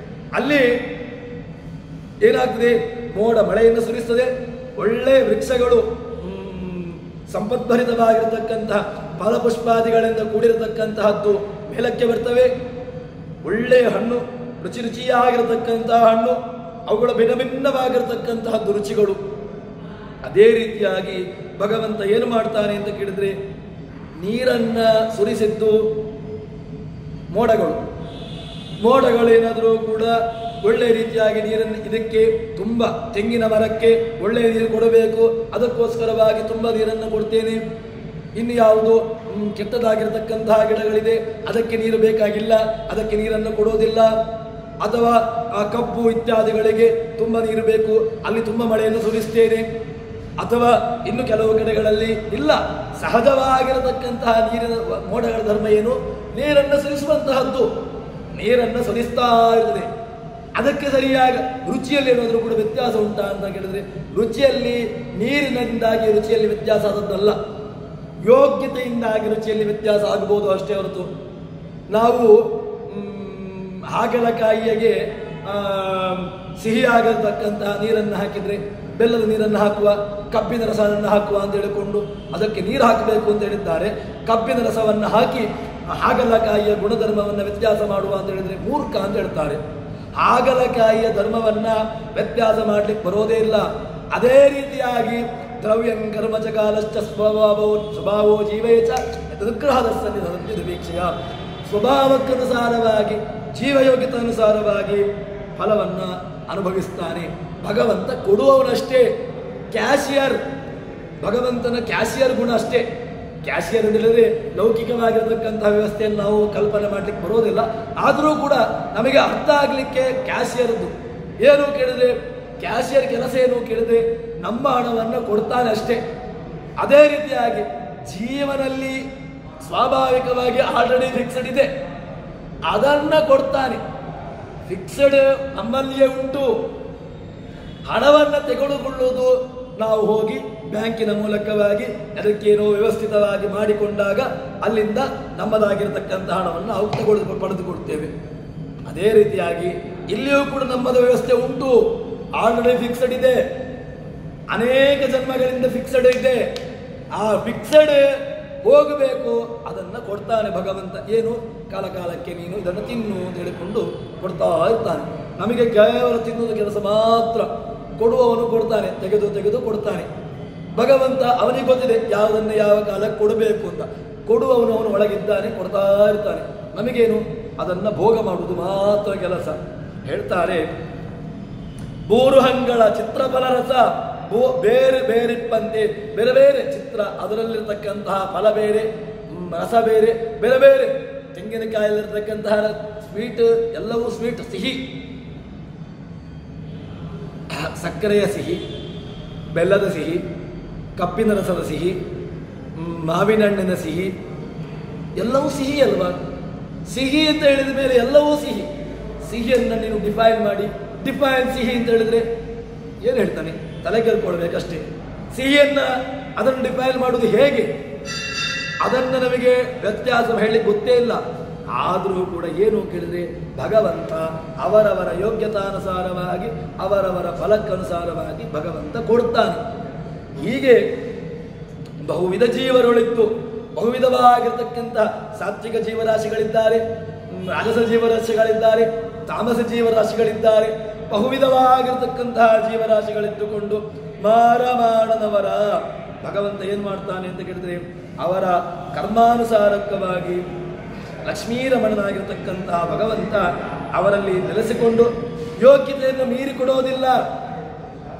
ಅಲ್ಲಿ ಏನಾಗ್ತದೆ? ಮೋಡ ಮಳೆಯನ್ನು ಸುರಿಸ್ತದೆ. ಒಳ್ಳೆಯ ವೃಕ್ಷಗಳು ಸಂಪದ್ಭರಿತವಾಗಿರತಕ್ಕಂತಹ ಫಲಪುಷ್ಪಾದಿಗಳಿಂದ ಕೂಡಿರತಕ್ಕಂತಹದ್ದು ಮೇಲಕ್ಕೆ ಬರ್ತವೆ. ಒಳ್ಳೆಯ ಹಣ್ಣು, ರುಚಿ ರುಚಿಯಾಗಿರತಕ್ಕಂತಹ ಹಣ್ಣು, ಅವುಗಳ ಭಿನ್ನ ಭಿನ್ನವಾಗಿರತಕ್ಕಂತಹದ್ದು ರುಚಿಗಳು. ಅದೇ ರೀತಿಯಾಗಿ ಭಗವಂತ ಏನು ಮಾಡ್ತಾನೆ ಅಂತ ಕೇಳಿದ್ರೆ, ನೀರನ್ನ ಸುರಿಸಿದ್ದು ಮೋಡಗಳೇನಾದರೂ ಕೂಡ ಒಳ್ಳೆಯ ರೀತಿಯಾಗಿ ನೀರನ್ನು, ಇದಕ್ಕೆ ತುಂಬ ತೆಂಗಿನ ಮರಕ್ಕೆ ಒಳ್ಳೆಯ ನೀರು ಕೊಡಬೇಕು, ಅದಕ್ಕೋಸ್ಕರವಾಗಿ ತುಂಬ ನೀರನ್ನು ಕೊಡ್ತೇನೆ. ಇನ್ನು ಯಾವುದು ಕೆಟ್ಟದಾಗಿರತಕ್ಕಂತಹ ಗಿಡಗಳಿದೆ, ಅದಕ್ಕೆ ನೀರು ಬೇಕಾಗಿಲ್ಲ, ಅದಕ್ಕೆ ನೀರನ್ನು ಕೊಡೋದಿಲ್ಲ. ಅಥವಾ ಆ ಕಬ್ಬು ಇತ್ಯಾದಿಗಳಿಗೆ ತುಂಬ ನೀರು ಬೇಕು, ಅಲ್ಲಿ ತುಂಬ ಮಳೆಯನ್ನು ಸುರಿಸ್ತೇನೆ. ಅಥವಾ ಇನ್ನು ಕೆಲವು ಗಿಡಗಳಲ್ಲಿ ಇಲ್ಲ, ಸಹಜವಾಗಿರತಕ್ಕಂತಹ ನೀರಿನ ಮೋಡಗಳ ಧರ್ಮ ಏನು? ನೀರನ್ನು ಸುರಿಸುವಂತಹದ್ದು, ನೀರನ್ನು ಸುರಿಸ್ತಾ ಇರ್ತದೆ. ಅದಕ್ಕೆ ಸರಿಯಾಗಿ ರುಚಿಯಲ್ಲಿ ಏನಾದರೂ ಕೂಡ ವ್ಯತ್ಯಾಸ ಉಂಟಾ ಅಂತ ಕೇಳಿದ್ರೆ, ರುಚಿಯಲ್ಲಿ ನೀರಿನಿಂದಾಗಿ ರುಚಿಯಲ್ಲಿ ವ್ಯತ್ಯಾಸ ಆದದ್ದಲ್ಲ, ಯೋಗ್ಯತೆಯಿಂದಾಗಿ ರುಚಿಯಲ್ಲಿ ವ್ಯತ್ಯಾಸ ಆಗಬಹುದು ಅಷ್ಟೇ ಹೊರತು. ನಾವು ಹಾಗಲಕಾಯಿಗೆ ಸಿಹಿಯಾಗಿರತಕ್ಕಂತಹ ನೀರನ್ನು ಹಾಕಿದ್ರೆ, ಬೆಲ್ಲದ ನೀರನ್ನು ಹಾಕುವ, ಕಬ್ಬಿನ ರಸವನ್ನು ಹಾಕುವ ಅಂತ ಹೇಳಿಕೊಂಡು ಅದಕ್ಕೆ ನೀರು ಹಾಕಬೇಕು ಅಂತ ಹೇಳಿದ್ದಾರೆ. ಕಬ್ಬಿನ ರಸವನ್ನು ಹಾಕಿ ಹಾಗಲಕಾಯಿಯ ಗುಣಧರ್ಮವನ್ನು ವ್ಯತ್ಯಾಸ ಮಾಡುವ ಅಂತ ಹೇಳಿದ್ರೆ ಮೂರ್ಖ ಅಂತ ಹೇಳ್ತಾರೆ. ಹಾಗಲಕಾಯಿಯ ಧರ್ಮವನ್ನ ವ್ಯತ್ಯಾಸ ಮಾಡಲಿಕ್ಕೆ ಬರೋದೇ ಇಲ್ಲ. ಅದೇ ರೀತಿಯಾಗಿ ದ್ರವ್ಯಂ ಕರ್ಮಚಕಾಲಶ್ಚ ಸ್ವಭಾವೋ ಜೀವೇಚ ಅನುಗ್ರಹದ ಸನ್ನಿಧೀಕ್ಷೆಯ, ಸ್ವಭಾವಕ್ಕನುಸಾರವಾಗಿ ಜೀವಯೋಗ್ಯತೆಯನುಸಾರವಾಗಿ ಫಲವನ್ನ ಅನುಭವಿಸ್ತಾನೆ. ಭಗವಂತ ಕೊಡುವವನಷ್ಟೇ, ಕ್ಯಾಶಿಯರ್, ಭಗವಂತನ ಕ್ಯಾಶಿಯರ್ ಗುಣ ಅಷ್ಟೇ. ಕ್ಯಾಶಿಯರ್ ಅಂತ ಹೇಳಿದ್ರೆ ಲೌಕಿಕವಾಗಿರತಕ್ಕಂತಹ ವ್ಯವಸ್ಥೆಯನ್ನು ನಾವು ಕಲ್ಪನೆ ಮಾಡಲಿಕ್ಕೆ ಬರೋದಿಲ್ಲ. ಆದರೂ ಕೂಡ ನಮಗೆ ಅರ್ಥ ಆಗಲಿಕ್ಕೆ ಕ್ಯಾಶಿಯರ್ದು ಏನು ಕೇಳಿದ್ರೆ, ಕ್ಯಾಶಿಯರ್ ಕೆಲಸ ಏನು ಕೇಳಿದ್ರೆ ನಮ್ಮ ಹಣವನ್ನು ಕೊಡ್ತಾನೆ ಅಷ್ಟೇ. ಅದೇ ರೀತಿಯಾಗಿ ಜೀವನಲ್ಲಿ ಸ್ವಾಭಾವಿಕವಾಗಿ ಆಲ್ರೆಡಿ ಫಿಕ್ಸ್ಡ್ ಇದೆ, ಅದನ್ನ ಕೊಡ್ತಾನೆ. ಫಿಕ್ಸ್ಡ್ ನಮ್ಮಲ್ಲಿಯೇ ಉಂಟು. ಹಣವನ್ನು ತೆಗೆದುಕೊಳ್ಳುವುದು ನಾವು ಹೋಗಿ ಬ್ಯಾಂಕಿನ ಮೂಲಕವಾಗಿ ಅದಕ್ಕೇನೋ ವ್ಯವಸ್ಥಿತವಾಗಿ ಮಾಡಿಕೊಂಡಾಗ ಅಲ್ಲಿಂದ ನಮ್ಮದಾಗಿರತಕ್ಕಂಥ ಹಣವನ್ನು ನಾವು ಪಡೆದುಕೊಳ್ತೇವೆ. ಅದೇ ರೀತಿಯಾಗಿ ಇಲ್ಲಿಯೂ ಕೂಡ ನಮ್ಮದ ವ್ಯವಸ್ಥೆ ಉಂಟು, ಆಲ್ರೆಡಿ ಫಿಕ್ಸ್ಡ್ ಇದೆ, ಅನೇಕ ಜನ್ಮಗಳಿಂದ ಫಿಕ್ಸ್ಡ್ ಇದೆ. ಆ ಫಿಕ್ಸ್ಡ್ ಹೋಗಬೇಕು, ಅದನ್ನ ಕೊಡ್ತಾನೆ ಭಗವಂತ. ಏನು? ಕಾಲಕಾಲಕ್ಕೆ ನೀನು ಇದನ್ನು ತಿನ್ನು ಅಂತ ಹೇಳಿಕೊಂಡು ಕೊಡ್ತಾ ಇರ್ತಾನೆ. ನಮಗೆ ಕೇವಲ ತಿನ್ನುವುದು ಕೆಲಸ ಮಾತ್ರ, ಕೊಡುವವನು ಕೊಡ್ತಾನೆ, ತೆಗೆದು ತೆಗೆದು ಕೊಡ್ತಾನೆ. ಭಗವಂತ ಅವನಿಗೆ ಗೊತ್ತಿದೆ ಯಾವುದನ್ನು ಯಾವ ಕಾಲಕ್ಕೆ ಕೊಡಬೇಕು ಅಂತ. ಕೊಡುವವನು ಅವನು ಒಳಗಿದ್ದಾನೆ, ಕೊಡ್ತಾ ಇರ್ತಾನೆ. ನಮಗೇನು? ಅದನ್ನು ಭೋಗ ಮಾಡುವುದು ಮಾತ್ರ ಕೆಲಸ. ಹೇಳ್ತಾರೆ, ಬೂರುಹಂಗಳ ಚಿತ್ರಫಲರಸ ಬೇರೆ ಬೇರಿಪ್ಪಂತೆ, ಬೇರೆ ಬೇರೆ ಚಿತ್ರ, ಅದರಲ್ಲಿರ್ತಕ್ಕಂತಹ ಫಲ ಬೇರೆ, ರಸ ಬೇರೆ, ಬೇರೆ ಬೇರೆ. ತೆಂಗಿನಕಾಯಲ್ಲಿರ್ತಕ್ಕಂತಹ ಸ್ವೀಟ್ ಎಲ್ಲವೂ ಸ್ವೀಟ್, ಸಿಹಿ, ಸಕ್ಕರೆಯ ಸಿಹಿ, ಬೆಲ್ಲದ ಸಿಹಿ, ಕಪ್ಪಿನ ರಸದ ಸಿಹಿ, ಮಾವಿನ ಹಣ್ಣಿನ ಸಿಹಿ, ಎಲ್ಲವೂ ಸಿಹಿ ಅಲ್ವಾ? ಸಿಹಿ ಅಂತ ಹೇಳಿದ ಮೇಲೆ ಎಲ್ಲವೂ ಸಿಹಿ. ಸಿಹಿಯನ್ನು ನೀನು ಡಿಫೈನ್ ಮಾಡಿ, ಡಿಫೈನ್ ಸಿಹಿ ಅಂತ ಹೇಳಿದ್ರೆ ಏನು ಹೇಳ್ತಾನೆ? ತಲೆ ಕೇಳ್ಕೊಳ್ಬೇಕಷ್ಟೇ. ಸಿಹಿಯನ್ನ ಅದನ್ನು ಡಿಫೈನ್ ಮಾಡುವುದು ಹೇಗೆ, ಅದನ್ನು ನಮಗೆ ವ್ಯತ್ಯಾಸ ಹೇಳಲಿಕ್ಕೆ ಗೊತ್ತೇ ಇಲ್ಲ. ಆದರೂ ಕೂಡ ಏನು ಕೇಳಿದ್ರೆ ಭಗವಂತ ಅವರವರ ಯೋಗ್ಯತಾನುಸಾರವಾಗಿ ಅವರವರ ಫಲಕ್ಕನುಸಾರವಾಗಿ ಭಗವಂತ ಕೊಡ್ತಾನೆ. ಹೀಗೆ ಬಹುವಿಧ ಜೀವರೊಳಿತ್ತು, ಬಹುವಿಧವಾಗಿರ್ತಕ್ಕಂಥ ಸಾತ್ವಿಕ ಜೀವರಾಶಿಗಳಿದ್ದಾರೆ, ರಾಜಸ ಜೀವರಾಶಿಗಳಿದ್ದಾರೆ, ತಾಮಸ ಜೀವರಾಶಿಗಳಿದ್ದಾರೆ. ಬಹುವಿಧವಾಗಿರ್ತಕ್ಕಂತಹ ಜೀವರಾಶಿಗಳಿದ್ದುಕೊಂಡು ಮಾರಮಾಡನವರ ಭಗವಂತ ಏನು ಮಾಡ್ತಾನೆ ಅಂತ ಕೇಳಿದ್ರೆ ಅವರ ಕರ್ಮಾನುಸಾರಕವಾಗಿ ಲಕ್ಷ್ಮೀರಮಣನಾಗಿರ್ತಕ್ಕಂತಹ ಭಗವಂತ ಅವರಲ್ಲಿ ನೆಲೆಸಿಕೊಂಡು ಯೋಗ್ಯತೆಯನ್ನು ಮೀರಿ ಕೊಡೋದಿಲ್ಲ.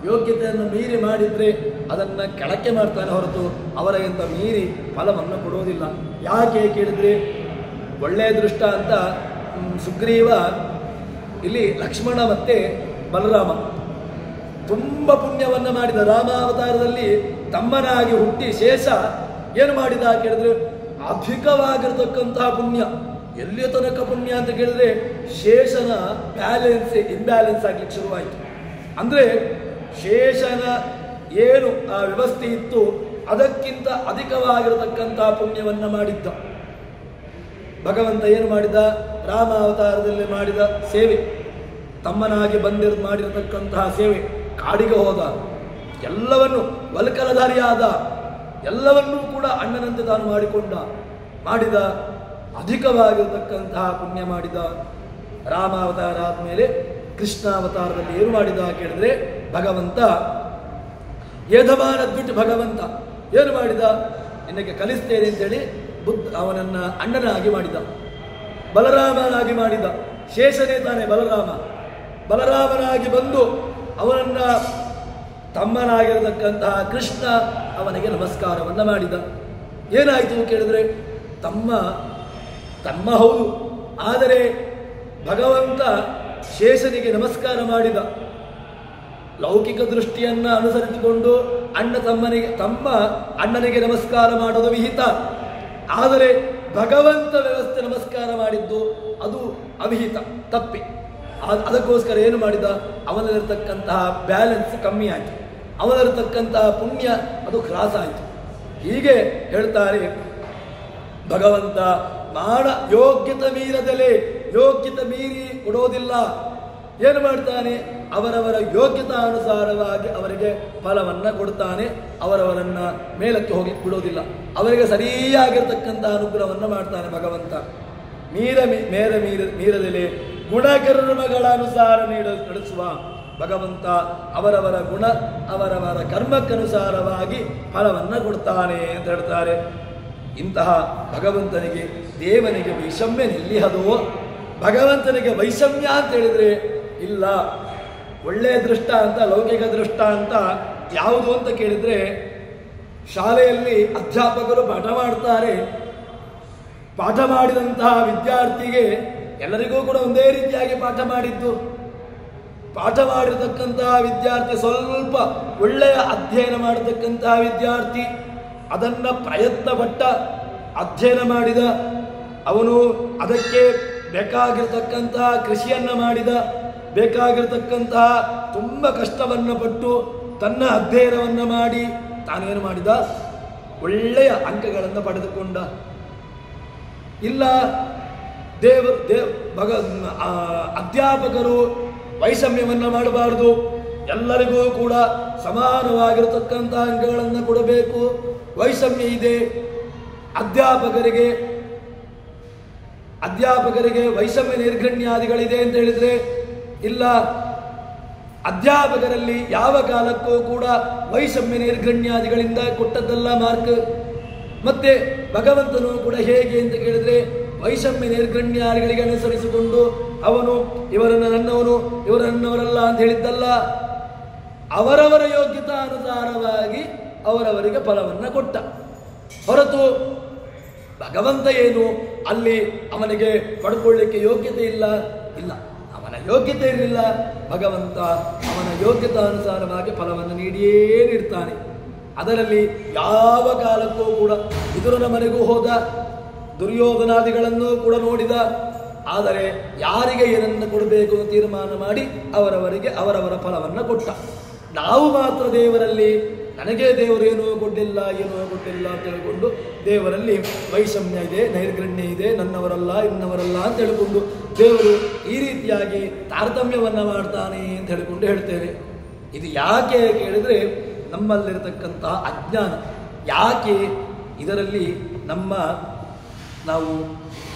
ಯೋಗ್ಯತೆಯನ್ನು ಮೀರಿ ಮಾಡಿದರೆ ಅದನ್ನು ಕೆಳಕ್ಕೆ ಮಾಡ್ತಾನೆ ಹೊರತು ಅವರಿಗಿಂತ ಮೀರಿ ಫಲವನ್ನು ಕೊಡೋದಿಲ್ಲ. ಯಾಕೆ ಕೇಳಿದ್ರೆ ಒಳ್ಳೆಯ ದೃಷ್ಟ ಅಂತ ಸುಗ್ರೀವ, ಇಲ್ಲಿ ಲಕ್ಷ್ಮಣ ಮತ್ತೆ ಬಲರಾಮ ತುಂಬ ಪುಣ್ಯವನ್ನು ಮಾಡಿದ. ರಾಮಾವತಾರದಲ್ಲಿ ತಮ್ಮನಾಗಿ ಹುಟ್ಟಿ ಶೇಷ ಏನು ಮಾಡಿದ ಕೇಳಿದ್ರೆ ಅಧಿಕವಾಗಿರ್ತಕ್ಕಂತಹ ಪುಣ್ಯ. ಎಲ್ಲಿಯ ತನಕ ಪುಣ್ಯ ಅಂತ ಕೇಳಿದ್ರೆ ಶೇಷನ ಇಂಬ್ಯಾಲೆನ್ಸ್ ಆಗ್ಲಿಕ್ಕೆ ಶುರುವಾಯಿತು. ಅಂದರೆ ಶೇಷನ ಏನು ಆ ವ್ಯವಸ್ಥೆ ಇತ್ತು ಅದಕ್ಕಿಂತ ಅಧಿಕವಾಗಿರತಕ್ಕಂತಹ ಪುಣ್ಯವನ್ನು ಮಾಡಿದ್ದ ಭಗವಂತ. ಏನು ಮಾಡಿದ? ರಾಮಾವತಾರದಲ್ಲಿ ಮಾಡಿದ ಸೇವೆ, ತಮ್ಮನಾಗಿ ಮಾಡಿರತಕ್ಕಂತಹ ಸೇವೆ, ಕಾಡಿಗೆ ಹೋದ, ಎಲ್ಲವನ್ನು ವಲ್ಕಲಧಾರಿಯಾದ, ಎಲ್ಲವನ್ನೂ ಕೂಡ ಅಣ್ಣನಂತೆ ತಾನು ಮಾಡಿದ ಅಧಿಕವಾಗಿರತಕ್ಕಂತಹ ಪುಣ್ಯ ಮಾಡಿದ. ರಾಮಾವತಾರ ಆದಮೇಲೆ ಕೃಷ್ಣಾವತಾರದಲ್ಲಿ ಏನು ಮಾಡಿದ ಕೇಳಿದ್ರೆ ಭಗವಂತ ಯಜಮಾನದ್ಬಿಟ್ಟು ಭಗವಂತ ಏನು ಮಾಡಿದ? ನಿನಗೆ ಕಲಿಸ್ತೇನೆ ಅಂತೇಳಿ ಅವನನ್ನ ಅಣ್ಣನಾಗಿ ಮಾಡಿದ, ಬಲರಾಮನಾಗಿ ಮಾಡಿದ. ಶೇಷನೇ ತಾನೇ ಬಲರಾಮನಾಗಿ ಬಂದು ಅವನನ್ನ ತಮ್ಮನಾಗಿರತಕ್ಕಂತಹ ಕೃಷ್ಣ ಅವನಿಗೆ ನಮಸ್ಕಾರವನ್ನು ಮಾಡಿದ. ಏನಾಯಿತು ಕೇಳಿದ್ರೆ ತಮ್ಮ ಹೌದು, ಆದರೆ ಭಗವಂತ ಶೇಷನಿಗೆ ನಮಸ್ಕಾರ ಮಾಡಿದ. ಲೌಕಿಕ ದೃಷ್ಟಿಯನ್ನ ಅನುಸರಿಸಿಕೊಂಡು ತಮ್ಮ ಅಣ್ಣನಿಗೆ ನಮಸ್ಕಾರ ಮಾಡೋದು ವಿಹಿತ. ಆದರೆ ಭಗವಂತ ವ್ಯವಸ್ಥೆ ನಮಸ್ಕಾರ ಮಾಡಿದ್ದು ಅದು ಅವಿಹಿತ, ತಪ್ಪಿ. ಅದಕ್ಕೋಸ್ಕರ ಏನು ಮಾಡಿದ? ಅವನಲ್ಲಿರ್ತಕ್ಕಂತಹ ಬ್ಯಾಲೆನ್ಸ್ ಕಮ್ಮಿ ಆಯಿತು, ಅವನಲ್ಲಿರ್ತಕ್ಕಂತಹ ಪುಣ್ಯ ಅದು ಕ್ರಾಸ್ ಆಯಿತು. ಹೀಗೆ ಹೇಳ್ತಾರೆ ಭಗವಂತ ಯೋಗ್ಯತೆ ಮೀರದಲೇ, ಯೋಗ್ಯತೆ ಮೀರಿ ಕೊಡೋದಿಲ್ಲ. ಏನು ಮಾಡ್ತಾನೆ? ಅವರವರ ಯೋಗ್ಯತಾನುಸಾರವಾಗಿ ಅವರಿಗೆ ಫಲವನ್ನು ಕೊಡ್ತಾನೆ. ಅವರವರನ್ನ ಮೇಲಕ್ಕೆ ಹೋಗಿ ಬಿಡೋದಿಲ್ಲ, ಅವರಿಗೆ ಸರಿಯಾಗಿರ್ತಕ್ಕಂಥ ಅನುಗ್ರಹವನ್ನು ಮಾಡ್ತಾನೆ ಭಗವಂತ. ಮೀರದೆಲೆ ಗುಣಕರ್ಮಗಳ ಅನುಸಾರ ನಡೆಸುವ ಭಗವಂತ ಅವರವರ ಗುಣ ಅವರವರ ಕರ್ಮಕ್ಕನುಸಾರವಾಗಿ ಫಲವನ್ನು ಕೊಡ್ತಾನೆ ಅಂತ ಹೇಳ್ತಾರೆ. ಇಂತಹ ಭಗವಂತನಿಗೆ ದೇವನಿಗೆ ವೈಷಮ್ಯ ನಿಲ್ಲಿಹದೋ? ಭಗವಂತನಿಗೆ ವೈಷಮ್ಯ ಅಂತ ಹೇಳಿದ್ರೆ ಇಲ್ಲ. ಒಳ್ಳೆಯ ದೃಷ್ಟ ಅಂತ, ಲೌಕಿಕ ದೃಷ್ಟ ಅಂತ ಯಾವುದು ಅಂತ ಕೇಳಿದ್ರೆ, ಶಾಲೆಯಲ್ಲಿ ಅಧ್ಯಾಪಕರು ಪಾಠ ಮಾಡ್ತಾರೆ. ಪಾಠ ಮಾಡಿದಂತಹ ವಿದ್ಯಾರ್ಥಿಗೆ ಎಲ್ಲರಿಗೂ ಕೂಡ ಒಂದೇ ರೀತಿಯಾಗಿ ಪಾಠ ಮಾಡಿದ್ದು. ಪಾಠ ಮಾಡಿರತಕ್ಕಂತಹ ವಿದ್ಯಾರ್ಥಿ ಸ್ವಲ್ಪ ಒಳ್ಳೆಯ ಅಧ್ಯಯನ ಮಾಡತಕ್ಕಂತಹ ವಿದ್ಯಾರ್ಥಿ, ಅದನ್ನು ಪ್ರಯತ್ನಪಟ್ಟ ಅಧ್ಯಯನ ಮಾಡಿದ, ಅವನು ಅದಕ್ಕೆ ಬೇಕಾಗಿರ್ತಕ್ಕಂತಹ ಕೃಷಿಯನ್ನು ಮಾಡಿದ, ಬೇಕಾಗಿರ್ತಕ್ಕಂತಹ ತುಂಬ ಕಷ್ಟವನ್ನು ಪಟ್ಟು ತನ್ನ ಅಧ್ಯಯನವನ್ನು ಮಾಡಿ ತಾನೇನು ಮಾಡಿದ? ಒಳ್ಳೆಯ ಅಂಕಗಳನ್ನು ಪಡೆದುಕೊಂಡ. ಇಲ್ಲ, ಅಧ್ಯಾಪಕರು ವೈಷಮ್ಯವನ್ನು ಮಾಡಬಾರದು, ಎಲ್ಲರಿಗೂ ಕೂಡ ಸಮಾನವಾಗಿರತಕ್ಕಂಥ ಅಂಕಗಳನ್ನು ಕೊಡಬೇಕು. ವೈಷಮ್ಯ ಇದೆ, ಅಧ್ಯಾಪಕರಿಗೆ ವೈಷಮ್ಯ ನಿರ್ಗಣ್ಯಾದಿಗಳಿದೆ ಅಂತ ಹೇಳಿದ್ರೆ ಇಲ್ಲ. ಅಧ್ಯಾಪಕರಲ್ಲಿ ಯಾವ ಕಾಲಕ್ಕೂ ಕೂಡ ವೈಷಮ್ಯ ನಿರ್ಗಣ್ಯಾದಿಗಳಿಂದ ಕೊಟ್ಟದ್ದಲ್ಲ ಮಾರ್ಕ್. ಮತ್ತೆ ಭಗವಂತನು ಕೂಡ ಹೇಗೆ ಅಂತ ಕೇಳಿದ್ರೆ ವೈಷಮ್ಯ ನಿರ್ಗಣ್ಯಾದಿಗಳಿಗೆ ಅನುಸರಿಸಿಕೊಂಡು ಅವನು ಇವರನ್ನು ನನ್ನವನು ಇವರ ನನ್ನವರಲ್ಲ ಅಂತ ಹೇಳಿದ್ದಲ್ಲ. ಅವರವರ ಯೋಗ್ಯತಾನುಸಾರವಾಗಿ ಅವರವರಿಗೆ ಫಲವನ್ನು ಕೊಟ್ಟ ಹೊರತು ಭಗವಂತ ಏನು ಅಲ್ಲಿ ಅವನಿಗೆ ಪಡ್ಕೊಳ್ಳಿಕ್ಕೆ ಯೋಗ್ಯತೆ ಇಲ್ಲ. ಅವನ ಯೋಗ್ಯತೆ ಇರಲಿಲ್ಲ. ಭಗವಂತ ಅವನ ಯೋಗ್ಯತಾನುಸಾರವಾಗಿ ಫಲವನ್ನು ನೀಡಿಯೇ ನೀಡ್ತಾನೆ. ಅದರಲ್ಲಿ ಯಾವ ಕಾಲಕ್ಕೂ ಕೂಡ ವಿದುರನ ಮನೆಗೂ ಹೋದ, ದುರ್ಯೋಧನಾದಿಗಳನ್ನು ಕೂಡ ನೋಡಿದ. ಆದರೆ ಯಾರಿಗೆ ಏನನ್ನು ಕೊಡಬೇಕು ಅಂತ ತೀರ್ಮಾನ ಮಾಡಿ ಅವರವರಿಗೆ ಅವರವರ ಫಲವನ್ನು ಕೊಟ್ಟ. ನಾವು ಮಾತ್ರ ದೇವರಲ್ಲಿ ನನಗೆ ದೇವರು ಏನೂ ಕೊಟ್ಟಿಲ್ಲ ಅಂತ ಹೇಳಿಕೊಂಡು ದೇವರಲ್ಲಿ ವೈಷಮ್ಯ ಇದೆ, ನೈರ್ಗಣ್ಯ ಇದೆ, ನನ್ನವರಲ್ಲ ಇನ್ನವರಲ್ಲ ಅಂತ ಹೇಳಿಕೊಂಡು ದೇವರು ಈ ರೀತಿಯಾಗಿ ತಾರತಮ್ಯವನ್ನು ಮಾಡ್ತಾನೆ ಅಂತ ಹೇಳಿಕೊಂಡು ಹೇಳ್ತೇವೆ. ಇದು ಯಾಕೆ ಕೇಳಿದರೆ ನಮ್ಮಲ್ಲಿರತಕ್ಕಂತಹ ಅಜ್ಞಾನ. ಯಾಕೆ ಇದರಲ್ಲಿ ನಾವು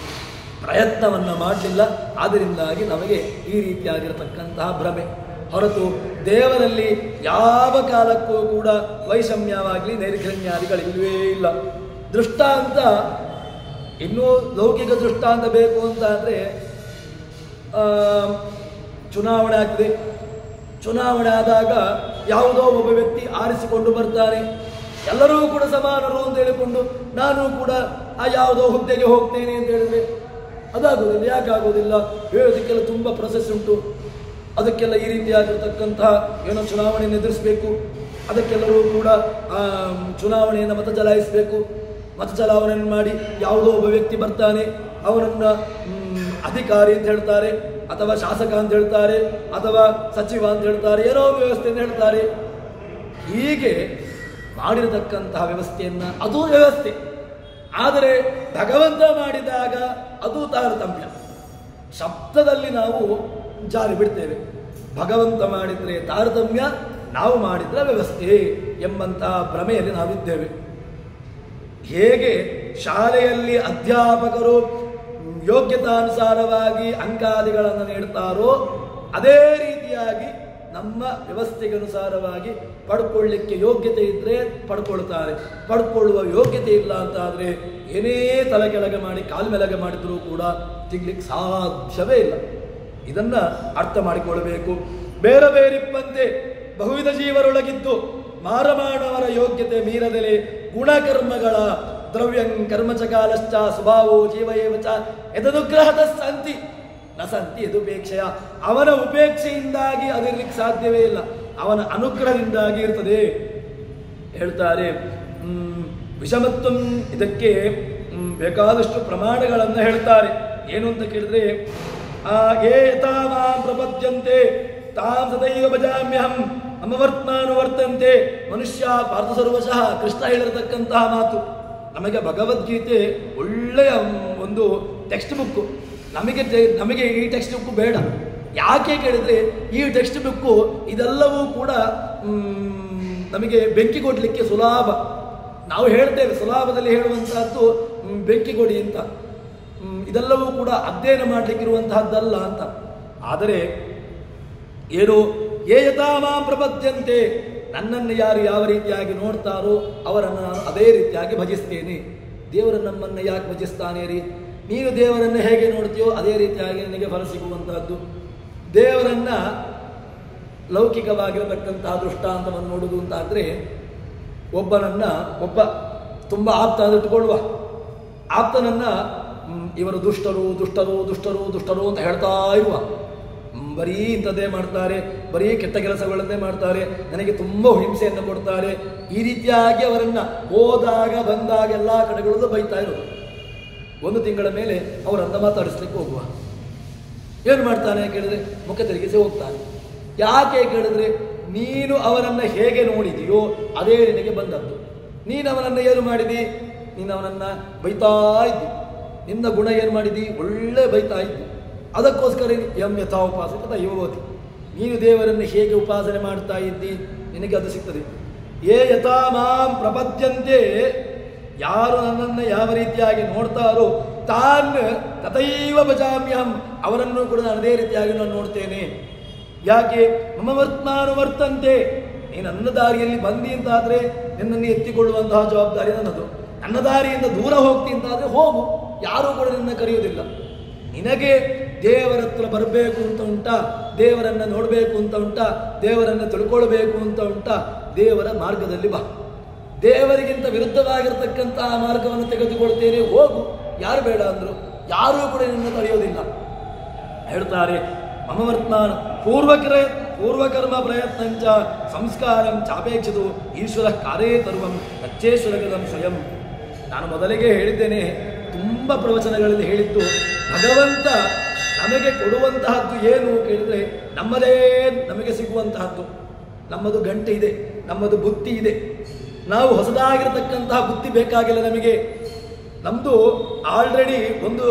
ಪ್ರಯತ್ನವನ್ನು ಮಾಡಲಿಲ್ಲ, ಆದ್ದರಿಂದಾಗಿ ನಮಗೆ ಈ ರೀತಿಯಾಗಿರತಕ್ಕಂತಹ ಭ್ರಮೆ. ಹೊರತು ದೇವರಲ್ಲಿ ಯಾವ ಕಾಲಕ್ಕೂ ಕೂಡ ವೈಷಮ್ಯವಾಗಲಿ ನೈರ್ಗಣ್ಯಾದಿಗಳಿಲ್ವೇ ಇಲ್ಲ. ದೃಷ್ಟಾಂತ ಇನ್ನೂ ಲೌಕಿಕ ದೃಷ್ಟಾಂತ ಬೇಕು ಅಂತ ಅಂದರೆ ಚುನಾವಣೆ ಆಗ್ತದೆ. ಚುನಾವಣೆ ಆದಾಗ ಯಾವುದೋ ಒಬ್ಬ ವ್ಯಕ್ತಿ ಆರಿಸಿಕೊಂಡು ಬರ್ತಾನೆ. ಎಲ್ಲರೂ ಕೂಡ ಸಮಾನರು ಅಂತ ಹೇಳಿಕೊಂಡು ನಾನು ಕೂಡ ಆ ಯಾವುದೋ ಹುದ್ದೆಗೆ ಹೋಗ್ತೇನೆ ಅಂತ ಹೇಳಿದ್ರೆ ಅದಾಗೋದಿಲ್ಲ. ಯಾಕಾಗೋದಿಲ್ಲ? ಹೇಳೋದಕ್ಕೆಲ್ಲ ತುಂಬ ಪ್ರೊಸೆಸ್ ಉಂಟು. ಅದಕ್ಕೆಲ್ಲ ಈ ರೀತಿಯಾಗಿರ್ತಕ್ಕಂತಹ ಏನೋ ಚುನಾವಣೆಯನ್ನು ಎದುರಿಸಬೇಕು. ಅದಕ್ಕೆಲ್ಲರೂ ಕೂಡ ಚುನಾವಣೆಯನ್ನು ಮತ ಚಲಾಯಿಸಬೇಕು. ಮತ ಚಲಾವಣೆಯನ್ನು ಮಾಡಿ ಯಾವುದೋ ಒಬ್ಬ ವ್ಯಕ್ತಿ ಬರ್ತಾನೆ, ಅವನನ್ನು ಅಧಿಕಾರಿ ಅಂತ ಹೇಳ್ತಾರೆ, ಅಥವಾ ಶಾಸಕ ಅಂತ ಹೇಳ್ತಾರೆ, ಅಥವಾ ಸಚಿವ ಅಂತ ಹೇಳ್ತಾರೆ, ಏನೋ ವ್ಯವಸ್ಥೆಯನ್ನು ಹೇಳ್ತಾರೆ. ಹೀಗೆ ಮಾಡಿರತಕ್ಕಂತಹ ವ್ಯವಸ್ಥೆಯನ್ನು ಅದು ವ್ಯವಸ್ಥೆ. ಆದರೆ ಭಗವಂತ ಮಾಡಿದಾಗ ಅದು ತಾರತಮ್ಯ. ಶಬ್ದದಲ್ಲಿ ನಾವು ಜಾರಿ ಬಿಡ್ತೇವೆ. ಭಗವಂತ ಮಾಡಿದರೆ ತಾರತಮ್ಯ, ನಾವು ಮಾಡಿದರೆ ವ್ಯವಸ್ಥೆ ಎಂಬಂತಹ ಭ್ರಮೆಯಲ್ಲಿ ನಾವಿದ್ದೇವೆ. ಹೇಗೆ ಶಾಲೆಯಲ್ಲಿ ಅಧ್ಯಾಪಕರು ಯೋಗ್ಯತಾನುಸಾರವಾಗಿ ಅಂಕಾದಿಗಳನ್ನು ನೀಡ್ತಾರೋ ಅದೇ ರೀತಿಯಾಗಿ ನಮ್ಮ ವ್ಯವಸ್ಥೆಗೆ ಅನುಸಾರವಾಗಿ ಪಡ್ಕೊಳ್ಳಿಕ್ಕೆ ಯೋಗ್ಯತೆ ಇದ್ದರೆ ಪಡ್ಕೊಳ್ತಾರೆ. ಪಡ್ಕೊಳ್ಳುವ ಯೋಗ್ಯತೆ ಇಲ್ಲ ಅಂತ ಆದರೆ ಏನೇ ತಲೆ ಕೆಳಗೆ ಮಾಡಿ ಕಾಲ್ಮೆಲಗೆ ಮಾಡಿದರೂ ಕೂಡ ಸಿಗ್ಲಿಕ್ಕೆ ಸಾಧ್ಯವೇ ಇಲ್ಲ. ಇದನ್ನು ಅರ್ಥ ಮಾಡಿಕೊಳ್ಳಬೇಕು. ಬೇರೆ ಬೇರಿಪ್ಪಂತೆ ಬಹುವಿಧ ಜೀವರೊಳಗಿದ್ದು ಮಾರಮಾನವರ ಯೋಗ್ಯತೆ ಮೀರದಲೆ ಗುಣಕರ್ಮಗಳ ದ್ರವ್ಯಂ ಕರ್ಮಚಕಾಲಶ್ಚ ಸ್ವಭಾವೋ ಜೀವಯೇವಚ ಯದನುಗ್ರಹದ ಸಂತಿ ನ ಸಂತಿ ಯದುಪೇಕ್ಷೆಯ. ಅವನ ಉಪೇಕ್ಷೆಯಿಂದಾಗಿ ಅದಿರ್ಲಿಕ್ಕೆ ಸಾಧ್ಯವೇ ಇಲ್ಲ, ಅವನ ಅನುಗ್ರಹದಿಂದಾಗಿ ಇರ್ತದೆ ಹೇಳ್ತಾರೆ. ವಿಷಮತ್ವ ಇದಕ್ಕೆ ಬೇಕಾದಷ್ಟು ಪ್ರಮಾಣಗಳನ್ನು ಹೇಳ್ತಾರೆ. ಏನು ಅಂತ ಕೇಳಿದ್ರೆ ಏತಾವಾಂ ಪ್ರಪದ್ಯಂತೆ ತಾಂ ಸದೈವ ಭಜಾಮ್ಯಹಂ ಅಮವರ್ತ್ಮಾನುವರ್ತಂತೆ ಮನುಷ್ಯ ಪಾರ್ಥ ಸರ್ವಶಃ. ಕೃಷ್ಣ ಹೇಳಿರತಕ್ಕಂತಹ ಮಾತು. ನಮಗೆ ಭಗವದ್ಗೀತೆ ಒಳ್ಳೆಯ ಒಂದು ಟೆಕ್ಸ್ಟ್ ಬುಕ್ಕು. ನಮಗೆ ಈ ಟೆಕ್ಸ್ಟ್ ಬುಕ್ಕು ಬೇಡ. ಯಾಕೆ ಕೇಳಿದರೆ ಈ ಟೆಕ್ಸ್ಟ್ ಬುಕ್ಕು ಇದೆಲ್ಲವೂ ಕೂಡ ನಮಗೆ ಬೆಂಕಿ ಕೊಡಲಿಕ್ಕೆ ಸುಲಭ. ನಾವು ಹೇಳ್ತೇವೆ ಸುಲಭದಲ್ಲಿ ಹೇಳುವಂತಹದ್ದು ಬೆಂಕಿ ಕೊಡಿ ಅಂತ. ಇದೆಲ್ಲವೂ ಕೂಡ ಅಧ್ಯಯನ ಮಾಡಲಿಕ್ಕಿರುವಂತಹದ್ದಲ್ಲ ಅಂತ. ಆದರೆ ಏನು ಯಥಾಮಾಂ ಪ್ರಪದ್ಯಂತೆ, ನನ್ನನ್ನು ಯಾರು ಯಾವ ರೀತಿಯಾಗಿ ನೋಡ್ತಾರೋ ಅವರನ್ನು ನಾನು ಅದೇ ರೀತಿಯಾಗಿ ಭಜಿಸ್ತೇನೆ. ದೇವರು ನಮ್ಮನ್ನು ಯಾಕೆ ಭಜಿಸ್ತಾನೆ ರೀ? ನೀನು ದೇವರನ್ನು ಹೇಗೆ ನೋಡ್ತೀಯೋ ಅದೇ ರೀತಿಯಾಗಿ ನನಗೆ ಫಲ ಸಿಗುವಂತಹದ್ದು. ದೇವರನ್ನು ಲೌಕಿಕವಾಗಿರತಕ್ಕಂತಹ ದೃಷ್ಟಾಂತವನ್ನು ನೋಡುವುದು ಅಂತಾದರೆ ಒಬ್ಬ ತುಂಬ ಆಪ್ತ ಇಟ್ಟುಕೊಳ್ಳುವ ಆಪ್ತನನ್ನು ಇವರು ದುಷ್ಟರು ದುಷ್ಟರು ದುಷ್ಟರು ದುಷ್ಟರು ಅಂತ ಹೇಳ್ತಾ ಇರುವ, ಬರೀ ಇಂಥದ್ದೇ ಮಾಡ್ತಾರೆ, ಬರೀ ಕೆಟ್ಟ ಕೆಲಸಗಳನ್ನೇ ಮಾಡ್ತಾರೆ, ನನಗೆ ತುಂಬ ಹಿಂಸೆಯನ್ನು ಕೊಡ್ತಾರೆ, ಈ ರೀತಿಯಾಗಿ ಅವರನ್ನು ಹೋದಾಗ ಬಂದಾಗ ಎಲ್ಲ ಕಡೆಗಳಲ್ಲೂ ಬೈತಾ ಇರೋದು. ಒಂದು ತಿಂಗಳ ಮೇಲೆ ಅವರನ್ನು ಮಾತಾಡಿಸ್ಲಿಕ್ಕೆ ಹೋಗುವ, ಏನು ಮಾಡ್ತಾನೆ ಕೇಳಿದ್ರೆ ಮುಖ ತಿರುಗಿಸಿ ಹೋಗ್ತಾನೆ. ಯಾಕೆ ಕೇಳಿದ್ರೆ ನೀನು ಅವನನ್ನು ಹೇಗೆ ನೋಡಿದೆಯೋ ಅದೇ ನಿನಗೆ ಬಂದದ್ದು. ನೀನು ಅವನನ್ನು ಏನು ಮಾಡಿದಿ? ನೀನು ಅವನನ್ನು ಬೈತಾ ಇದ್ದಿ. ನಿನ್ನ ಗುಣ ಏನು ಮಾಡಿದಿ? ಒಳ್ಳೆ ಬೈತಾ ಇದ್ದಿ. ಅದಕ್ಕೋಸ್ಕರ ಎಂ ಯಥಾ ಉಪಾಸಕ ದೈವವತಿ. ನೀನು ದೇವರನ್ನು ಹೇಗೆ ಉಪಾಸನೆ ಮಾಡ್ತಾ ಇದ್ದಿ ನಿನಗೆ ಅದು ಸಿಗ್ತದೆ. ಏ ಯಥಾ ಮಾಂ ಪ್ರಪದ್ಯಂತೆ, ಯಾರು ನನ್ನನ್ನು ಯಾವ ರೀತಿಯಾಗಿ ನೋಡ್ತಾರೋ ತಾನ್ ತಥೈವ ಭಜಾಮ್ಯಹಂ, ಅವರನ್ನು ಕೂಡ ನಾನು ಅದೇ ರೀತಿಯಾಗಿ ನಾನು ನೋಡ್ತೇನೆ. ಯಾಕೆ? ಮಮ ವರ್ತಂತೆ, ನೀನು ನನ್ನ ದಾರಿಯಲ್ಲಿ ಬಂದಿ ಅಂತಾದರೆ ನಿನ್ನನ್ನು ಎತ್ತಿಕೊಳ್ಳುವಂತಹ ಜವಾಬ್ದಾರಿ ನನ್ನದು. ನನ್ನ ದಾರಿಯಿಂದ ದೂರ ಹೋಗ್ತಿ ಅಂತಾದರೆ ಹೋಗು, ಯಾರೂ ಕೂಡ ನಿನ್ನ ಕರೆಯುವುದಿಲ್ಲ. ನಿನಗೆ ದೇವರ ಹತ್ರ ಬರಬೇಕು ಅಂತ ಉಂಟಾ, ದೇವರನ್ನು ನೋಡಬೇಕು ಅಂತ ಉಂಟಾ, ದೇವರನ್ನು ತಿಳ್ಕೊಳ್ಬೇಕು ಅಂತ ಉಂಟಾ, ದೇವರ ಮಾರ್ಗದಲ್ಲಿ ಬಾ. ದೇವರಿಗಿಂತ ವಿರುದ್ಧವಾಗಿರ್ತಕ್ಕಂತಹ ಮಾರ್ಗವನ್ನು ತೆಗೆದುಕೊಳ್ತೇನೆ, ಹೋಗು. ಯಾರು ಬೇಡ ಅಂದ್ರು, ಯಾರೂ ಕೂಡ ನಿನ್ನ ತಡೆಯೋದಿಲ್ಲ. ಹೇಳ್ತಾರೆ ಮಮ ವರ್ತಮಾನ ಪೂರ್ವಕರ್ಮ ಪ್ರಯತ್ನಂಚ ಸಂಸ್ಕಾರಂ ಚಾಪೇಕ್ಷಿತು ಈಶ್ವರ ಕಾರ್ಯೇ ತರುವಂ ಅಚ್ಚೇಶ್ವರಗದಂ ಸ್ವಯಂ. ನಾನು ಮೊದಲಿಗೆ ಹೇಳಿದ್ದೇನೆ, ತುಂಬ ಪ್ರವಚನಗಳಲ್ಲಿ ಹೇಳಿದ್ದು, ಭಗವಂತ ನಮಗೆ ಕೊಡುವಂತಹದ್ದು ಏನು ಕೇಳಿದ್ರೆ ನಮ್ಮದೇ ನಮಗೆ ಸಿಗುವಂತಹದ್ದು. ನಮ್ಮದು ಗಂಟೆ ಇದೆ, ನಮ್ಮದು ಬುತ್ತಿ ಇದೆ. ನಾವು ಹೊಸದಾಗಿರತಕ್ಕಂತಹ ಬುತ್ತಿ ಬೇಕಾಗಿಲ್ಲ ನಮಗೆ. ನಮ್ಮದು ಆಲ್ರೆಡಿ ಒಂದು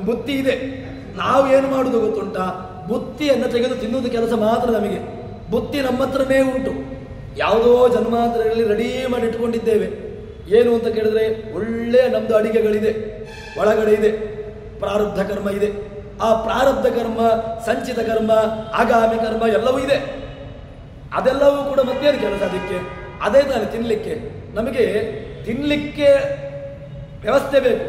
ಬುತ್ತಿ ಇದೆ. ನಾವು ಏನು ಮಾಡುವುದು ಗೊತ್ತುಂಟಾ, ಬುತ್ತಿಯನ್ನು ತೆಗೆದು ತಿನ್ನುವುದು ಕೆಲಸ ಮಾತ್ರ ನಮಗೆ. ಬುತ್ತಿ ನಮ್ಮ ಹತ್ರನೇ ಉಂಟು, ಯಾವುದೋ ಜನ್ಮಾಂತರಗಳಲ್ಲಿ ರೆಡಿ ಮಾಡಿ ಇಟ್ಕೊಂಡಿದ್ದೇವೆ. ಏನು ಅಂತ ಕೇಳಿದ್ರೆ ಒಳ್ಳೆಯ ನಮ್ಮದು ಅಡಿಗೆಗಳಿದೆ, ಒಳಗಡೆ ಇದೆ, ಪ್ರಾರಬ್ಧ ಕರ್ಮ ಇದೆ. ಆ ಪ್ರಾರಬ್ಧ ಕರ್ಮ, ಸಂಚಿತ ಕರ್ಮ, ಆಗಾಮಿ ಕರ್ಮ ಎಲ್ಲವೂ ಇದೆ. ಅದೆಲ್ಲವೂ ಕೂಡ ಮತ್ತೇನು ಕೆಲಸ ಅದಕ್ಕೆ? ಅದೇ ತಾನೆ ತಿನ್ನಲಿಕ್ಕೆ. ನಮಗೆ ತಿನ್ನಲಿಕ್ಕೆ ವ್ಯವಸ್ಥೆ ಬೇಕು.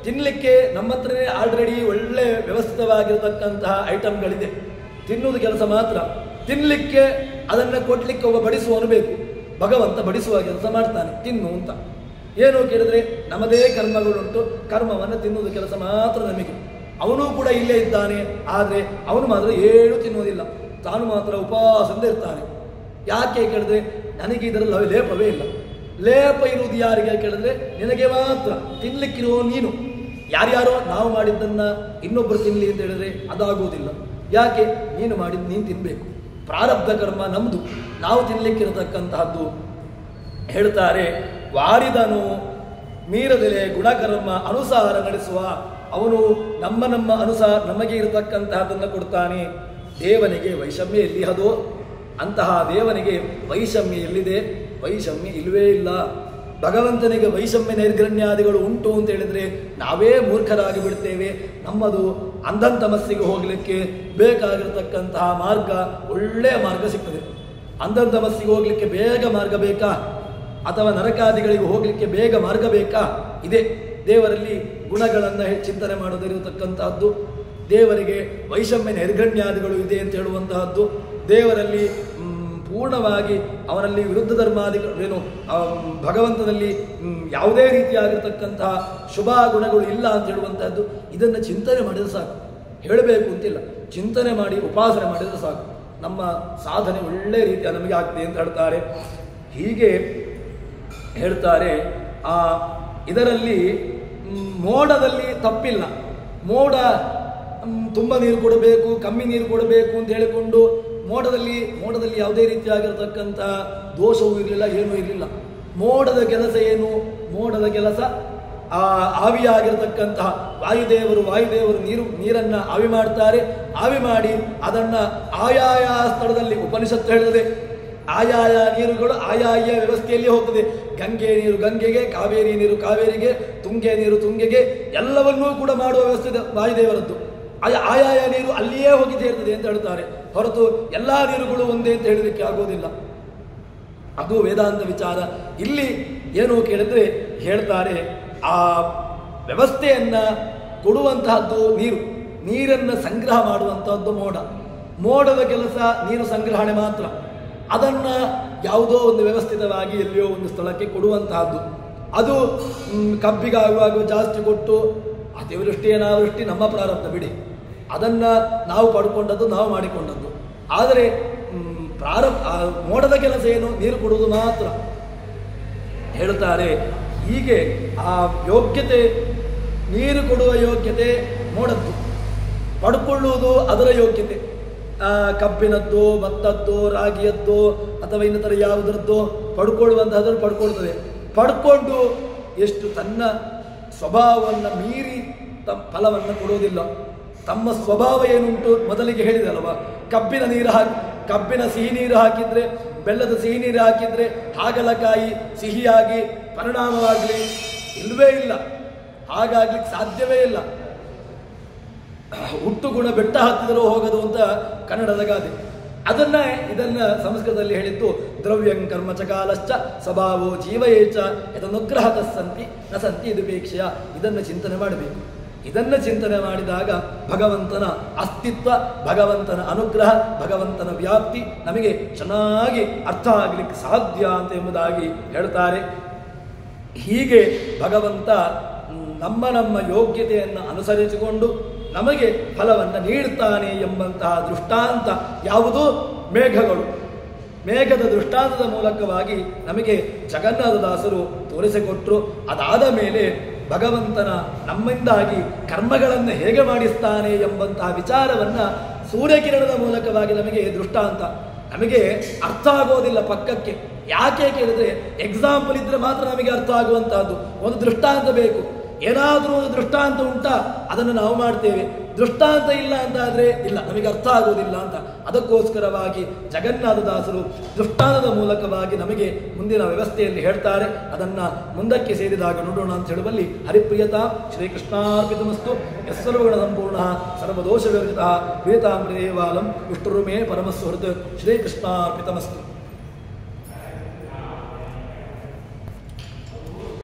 ತಿನ್ನಲಿಕ್ಕೆ ನಮ್ಮ ಹತ್ರನೇ ಆಲ್ರೆಡಿ ಒಳ್ಳೆ ವ್ಯವಸ್ಥಿತವಾಗಿರತಕ್ಕಂತಹ ಐಟಮ್ಗಳಿದೆ. ತಿನ್ನುವುದು ಕೆಲಸ ಮಾತ್ರ. ತಿನ್ನಲಿಕ್ಕೆ ಅದನ್ನು ಕೊಡ್ಲಿಕ್ಕೆ ಒಬ್ಬ ಬಡಿಸುವವನು ಬೇಕು. ಭಗವಂತ ಬಡಿಸುವ ಕೆಲಸ ಮಾಡ್ತಾನೆ, ತಿನ್ನು ಅಂತ. ಏನು ಕೇಳಿದ್ರೆ ನಮ್ಮದೇ ಕರ್ಮಗಳುಂಟು, ಕರ್ಮವನ್ನು ತಿನ್ನುವುದು ಕೆಲಸ ಮಾತ್ರ ನಮಗೆ. ಅವನು ಕೂಡ ಇಲ್ಲೇ ಇದ್ದಾನೆ, ಆದರೆ ಅವನು ಮಾತ್ರ ಏನು ತಿನ್ನುವುದಿಲ್ಲ, ತಾನು ಮಾತ್ರ ಉಪವಾಸದಿಂದ ಇರ್ತಾನೆ. ಯಾಕೆ ಕೇಳಿದ್ರೆ ನನಗೆ ಇದರಲ್ಲಿ ಲೇಪವೇ ಇಲ್ಲ. ಲೇಪ ಇರುವುದು ಯಾರಿಗೆ ಕೇಳಿದ್ರೆ ನಿನಗೆ ಮಾತ್ರ. ತಿನ್ಲಿಕ್ಕಿರೋ ನೀನು. ಯಾರ್ಯಾರೋ ನಾವು ಮಾಡಿದ್ದನ್ನ ಇನ್ನೊಬ್ಬರು ತಿನ್ನಲಿ ಅಂತ ಹೇಳಿದ್ರೆ ಅದಾಗುವುದಿಲ್ಲ. ಯಾಕೆ? ನೀನು ಮಾಡಿದ್ದು ನೀನು ತಿನ್ನಬೇಕು. ಪ್ರಾರಬ್ಧ ಕರ್ಮ ನಮ್ದು, ನಾವು ತಿನ್ನಲಿಕ್ಕಿರತಕ್ಕಂತಹದ್ದು. ಹೇಳ್ತಾರೆ, ವಾರಿದನು ಮೀರದೆಲೆ ಗುಣಕರ್ಮ ಅನುಸಾರ ನಡೆಸುವ. ಅವನು ನಮ್ಮ ಅನುಸಾರ ನಮಗೆ ಇರತಕ್ಕಂತಹದನ್ನು ಕೊಡ್ತಾನೆ. ದೇವನಿಗೆ ವೈಷಮ್ಯ ಎಲ್ಲಿ ಅದೋ ಅಂತಹ ದೇವನಿಗೆ ವೈಷಮ್ಯ ಎಲ್ಲಿದೆ? ವೈಷಮ್ಯ ಇಲ್ಲವೇ ಇಲ್ಲ. ಭಗವಂತನಿಗೆ ವೈಷಮ್ಯ ನೈರ್ಗಣ್ಯಾದಿಗಳು ಉಂಟು ಅಂತ ಹೇಳಿದ್ರೆ ನಾವೇ ಮೂರ್ಖರಾಗಿ ಬಿಡ್ತೇವೆ. ನಮ್ಮದು ಅಂಧಂತಮಸ್ಸಿಗೆ ಹೋಗಲಿಕ್ಕೆ ಬೇಕಾಗಿರತಕ್ಕಂತಹ ಮಾರ್ಗ, ಒಳ್ಳೆಯ ಮಾರ್ಗ ಸಿಗ್ತದೆ. ಅಂಧಂತಮಸ್ಸಿಗೆ ಹೋಗ್ಲಿಕ್ಕೆ ಬೇಗ ಮಾರ್ಗ ಬೇಕಾ, ಅಥವಾ ನರಕಾದಿಗಳಿಗೆ ಹೋಗಲಿಕ್ಕೆ ಬೇಗ ಮಾರ್ಗ ಬೇಕಾ? ಇದೆ. ದೇವರಲ್ಲಿ ಗುಣಗಳನ್ನು ಚಿಂತನೆ ಮಾಡೋದಿರತಕ್ಕಂತಹದ್ದು, ದೇವರಿಗೆ ವೈಷಮ್ಯ ನೈರ್ಗಣ್ಯಾದಿಗಳು ಇದೆ ಅಂತ ಹೇಳುವಂತಹದ್ದು, ದೇವರಲ್ಲಿ ಪೂರ್ಣವಾಗಿ ಅವನಲ್ಲಿ ವಿರುದ್ಧ ಧರ್ಮಾದಿಗಳೇನು ಭಗವಂತನಲ್ಲಿ ಯಾವುದೇ ರೀತಿಯಾಗಿರ್ತಕ್ಕಂತಹ ಶುಭ ಗುಣಗಳು ಇಲ್ಲ ಅಂತ ಹೇಳುವಂತಹದ್ದು. ಇದನ್ನು ಚಿಂತನೆ ಮಾಡಿದರೆ ಸಾಕು, ಹೇಳಬೇಕು ಅಂತಿಲ್ಲ. ಚಿಂತನೆ ಮಾಡಿ ಉಪಾಸನೆ ಮಾಡಿದರೆ ಸಾಕು, ನಮ್ಮ ಸಾಧನೆ ಒಳ್ಳೆಯ ರೀತಿಯ ನಮಗೆ ಆಗ್ತದೆ ಅಂತ ಹೇಳ್ತಾರೆ. ಹೀಗೆ ಹೇಳ್ತಾರೆ, ಇದರಲ್ಲಿ ಮೋಡದಲ್ಲಿ ತಪ್ಪಿಲ್ಲ. ಮೋಡ ತುಂಬ ನೀರು ಕೊಡಬೇಕು, ಕಮ್ಮಿ ನೀರು ಕೊಡಬೇಕು ಅಂತ ಹೇಳಿಕೊಂಡು ಮೋಡದಲ್ಲಿ ಯಾವುದೇ ರೀತಿಯಾಗಿರತಕ್ಕಂಥ ದೋಷವೂ ಇರಲಿಲ್ಲ, ಏನೂ ಇರಲಿಲ್ಲ. ಮೋಡದ ಕೆಲಸ ಏನು? ಮೋಡದ ಕೆಲಸ ಆವಿಯಾಗಿರತಕ್ಕಂತಹ ವಾಯುದೇವರು ನೀರನ್ನು ಆವಿ ಮಾಡ್ತಾರೆ. ಆವಿ ಮಾಡಿ ಅದನ್ನು ಆಯಾಯ ಸ್ಥಳದಲ್ಲಿ ಉಪನಿಷತ್ತು ಹೇಳ್ತದೆ. ಆಯಾಯ ನೀರುಗಳು ಆಯಾಯ ವ್ಯವಸ್ಥೆಯಲ್ಲಿ ಹೋಗ್ತದೆ. ಗಂಗೆ ನೀರು ಗಂಗೆಗೆ, ಕಾವೇರಿ ನೀರು ಕಾವೇರಿಗೆ, ತುಂಗೆ ನೀರು ತುಂಗೆಗೆ, ಎಲ್ಲವನ್ನೂ ಕೂಡ ಮಾಡುವ ವ್ಯವಸ್ಥೆ ವಾಯುದೇವರದ್ದು. ಆಯಾಯ ನೀರು ಅಲ್ಲಿಯೇ ಹೋಗಿ ಸೇರ್ತದೆ ಅಂತ ಹೇಳ್ತಾರೆ, ಹೊರತು ಎಲ್ಲ ನೀರುಗಳು ಒಂದೇ ಅಂತ ಹೇಳಲಿಕ್ಕೆ ಆಗೋದಿಲ್ಲ. ಅದು ವೇದಾಂತ ವಿಚಾರ. ಇಲ್ಲಿ ಏನು ಕೇಳಿದ್ರೆ ಹೇಳ್ತಾರೆ, ಆ ವ್ಯವಸ್ಥೆಯನ್ನ ಕೊಡುವಂತಹದ್ದು ನೀರನ್ನು ಸಂಗ್ರಹ ಮಾಡುವಂತಹದ್ದು ಮೋಡದ ಕೆಲಸ ನೀರು ಸಂಗ್ರಹಣೆ ಮಾತ್ರ. ಅದನ್ನ ಯಾವುದೋ ಒಂದು ವ್ಯವಸ್ಥಿತವಾಗಿ ಎಲ್ಲಿಯೋ ಒಂದು ಸ್ಥಳಕ್ಕೆ ಕೊಡುವಂತಹದ್ದು. ಅದು ಕಬ್ಬಿಗಾಗುವಾಗ ಜಾಸ್ತಿ ಕೊಟ್ಟು ಅತಿವೃಷ್ಟಿ ಅನಾವೃಷ್ಟಿ ನಮ್ಮ ಪ್ರಾರಬ್ಧ ಬಿಡಿ, ಅದನ್ನ ನಾವು ಪಡ್ಕೊಂಡದ್ದು, ನಾವು ಮಾಡಿಕೊಂಡದ್ದು. ಆದರೆ ಮೋಡದ ಕೆಲಸ ಏನು? ನೀರು ಕೊಡುವುದು ಮಾತ್ರ. ಹೇಳ್ತಾರೆ, ಹೀಗೆ ಆ ಯೋಗ್ಯತೆ, ನೀರು ಕೊಡುವ ಯೋಗ್ಯತೆ ಮೋಡದ್ದು, ಪಡ್ಕೊಳ್ಳುವುದು ಅದರ ಯೋಗ್ಯತೆ. ಕಬ್ಬಿನದ್ದು, ಭತ್ತದ್ದು, ರಾಗಿಯದ್ದು ಅಥವಾ ಇನ್ನಿತರ ಯಾವುದರದ್ದು ಪಡ್ಕೊಳ್ಳುವಂತಹದ್ದು ಪಡ್ಕೊಳ್ತದೆ. ಪಡ್ಕೊಂಡು ಎಷ್ಟು ತನ್ನ ಸ್ವಭಾವವನ್ನು ಮೀರಿ ಫಲವನ್ನು ಕೊಡುವುದಿಲ್ಲ. ತಮ್ಮ ಸ್ವಭಾವ ಏನುಂಟು ಮೊದಲಿಗೆ ಹೇಳಿದಲ್ವ, ಕಬ್ಬಿನ ಸಿಹಿ ನೀರು ಹಾಕಿದ್ರೆ, ಬೆಲ್ಲದ ಸಿಹಿ ನೀರು ಹಾಕಿದ್ರೆ ಹಾಗಲಕಾಯಿ ಸಿಹಿಯಾಗಿ ಪರಿಣಾಮವಾಗಲಿ ಇಲ್ಲವೇ ಇಲ್ಲ, ಹಾಗಾಗ್ಲಿಕ್ಕೆ ಸಾಧ್ಯವೇ ಇಲ್ಲ. ಹುಟ್ಟು ಗುಣ ಬೆಟ್ಟ ಹತ್ತಿದರೂ ಹೋಗದು ಅಂತ ಕನ್ನಡದ ಗಾದೆ. ಇದನ್ನ ಸಂಸ್ಕೃತದಲ್ಲಿ ಹೇಳಿದ್ದು ದ್ರವ್ಯಂ ಕರ್ಮ ಚ ಕಾಲಶ್ಚ ಸ್ವಭಾವೋ ಜೀವಯೇಚ ಯದನುಗ್ರಹತಃ ಸಂತಿ ನ ಸಂತಿ ಇದುಪೇಕ್ಷೆಯ. ಇದನ್ನು ಚಿಂತನೆ ಮಾಡಬೇಕು. ಇದನ್ನು ಚಿಂತನೆ ಮಾಡಿದಾಗ ಭಗವಂತನ ಅಸ್ತಿತ್ವ, ಭಗವಂತನ ಅನುಗ್ರಹ, ಭಗವಂತನ ವ್ಯಾಪ್ತಿ ನಮಗೆ ಚೆನ್ನಾಗಿ ಅರ್ಥ ಆಗಲಿಕ್ಕೆ ಸಾಧ್ಯ ಅಂತ ಎಂಬುದಾಗಿ ಹೇಳ್ತಾರೆ. ಹೀಗೆ ಭಗವಂತ ನಮ್ಮ ಯೋಗ್ಯತೆಯನ್ನು ಅನುಸರಿಸಿಕೊಂಡು ನಮಗೆ ಫಲವನ್ನು ನೀಡುತ್ತಾನೆ ಎಂಬಂತಹ ದೃಷ್ಟಾಂತ ಯಾವುದು? ಮೇಘಗಳು. ಮೇಘದ ದೃಷ್ಟಾಂತದ ಮೂಲಕವಾಗಿ ನಮಗೆ ಜಗನ್ನಾಥದಾಸರು ತೋರಿಸಿಕೊಟ್ಟರು. ಅದಾದ ಮೇಲೆ ಭಗವಂತನ ನಮ್ಮಿಂದಾಗಿ ಕರ್ಮಗಳನ್ನು ಹೇಗೆ ಮಾಡಿಸ್ತಾನೆ ಎಂಬಂತಹ ವಿಚಾರವನ್ನು ಸೂರ್ಯಕಿರಣದ ಮೂಲಕವಾಗಿ ನಮಗೆ ದೃಷ್ಟಾಂತ. ನಮಗೆ ಅರ್ಥ ಆಗೋದಿಲ್ಲ ಪಕ್ಕಕ್ಕೆ. ಯಾಕೆ ಕೇಳಿದ್ರೆ ಎಕ್ಸಾಂಪಲ್ ಇದ್ರೆ ಮಾತ್ರ ನಮಗೆ ಅರ್ಥ ಆಗುವಂತಹದ್ದು. ಒಂದು ದೃಷ್ಟಾಂತ ಬೇಕು. ಏನಾದರೂ ಒಂದು ದೃಷ್ಟಾಂತ ಉಂಟಾ ಅದನ್ನು ನಾವು ಮಾಡ್ತೇವೆ. ದೃಷ್ಟಾಂತ ಇಲ್ಲ ಅಂತಾದರೆ ಇಲ್ಲ, ನಮಗೆ ಅರ್ಥ ಆಗುವುದಿಲ್ಲ ಅಂತ. ಅದಕ್ಕೋಸ್ಕರವಾಗಿ ಜಗನ್ನಾಥದಾಸರು ದೃಷ್ಟಾಂತದ ಮೂಲಕವಾಗಿ ನಮಗೆ ಮುಂದಿನ ವ್ಯವಸ್ಥೆಯಲ್ಲಿ ಹೇಳ್ತಾರೆ. ಅದನ್ನು ಮುಂದಕ್ಕೆ ಸೇರಿದಾಗ ನೋಡೋಣ ಅಂತ ಹೇಳುವಲ್ಲಿ ಹರಿಪ್ರಿಯತಾ ಶ್ರೀಕೃಷ್ಣಾರ್ಪಿತಮಸ್ತು. ಯಸ್ಸರ್ವಗುಣ ಸಂಪೂರ್ಣ ಸರ್ವದೋಷ ವಿರಹಿತಃ ವೇತಾಮೃತೇವಾಲಂ ವಿಷ್ಣುರುಮೇ ಪರಮಸ್ವಹೃತ್. ಶ್ರೀಕೃಷ್ಣಾರ್ಪಿತಮಸ್ತು.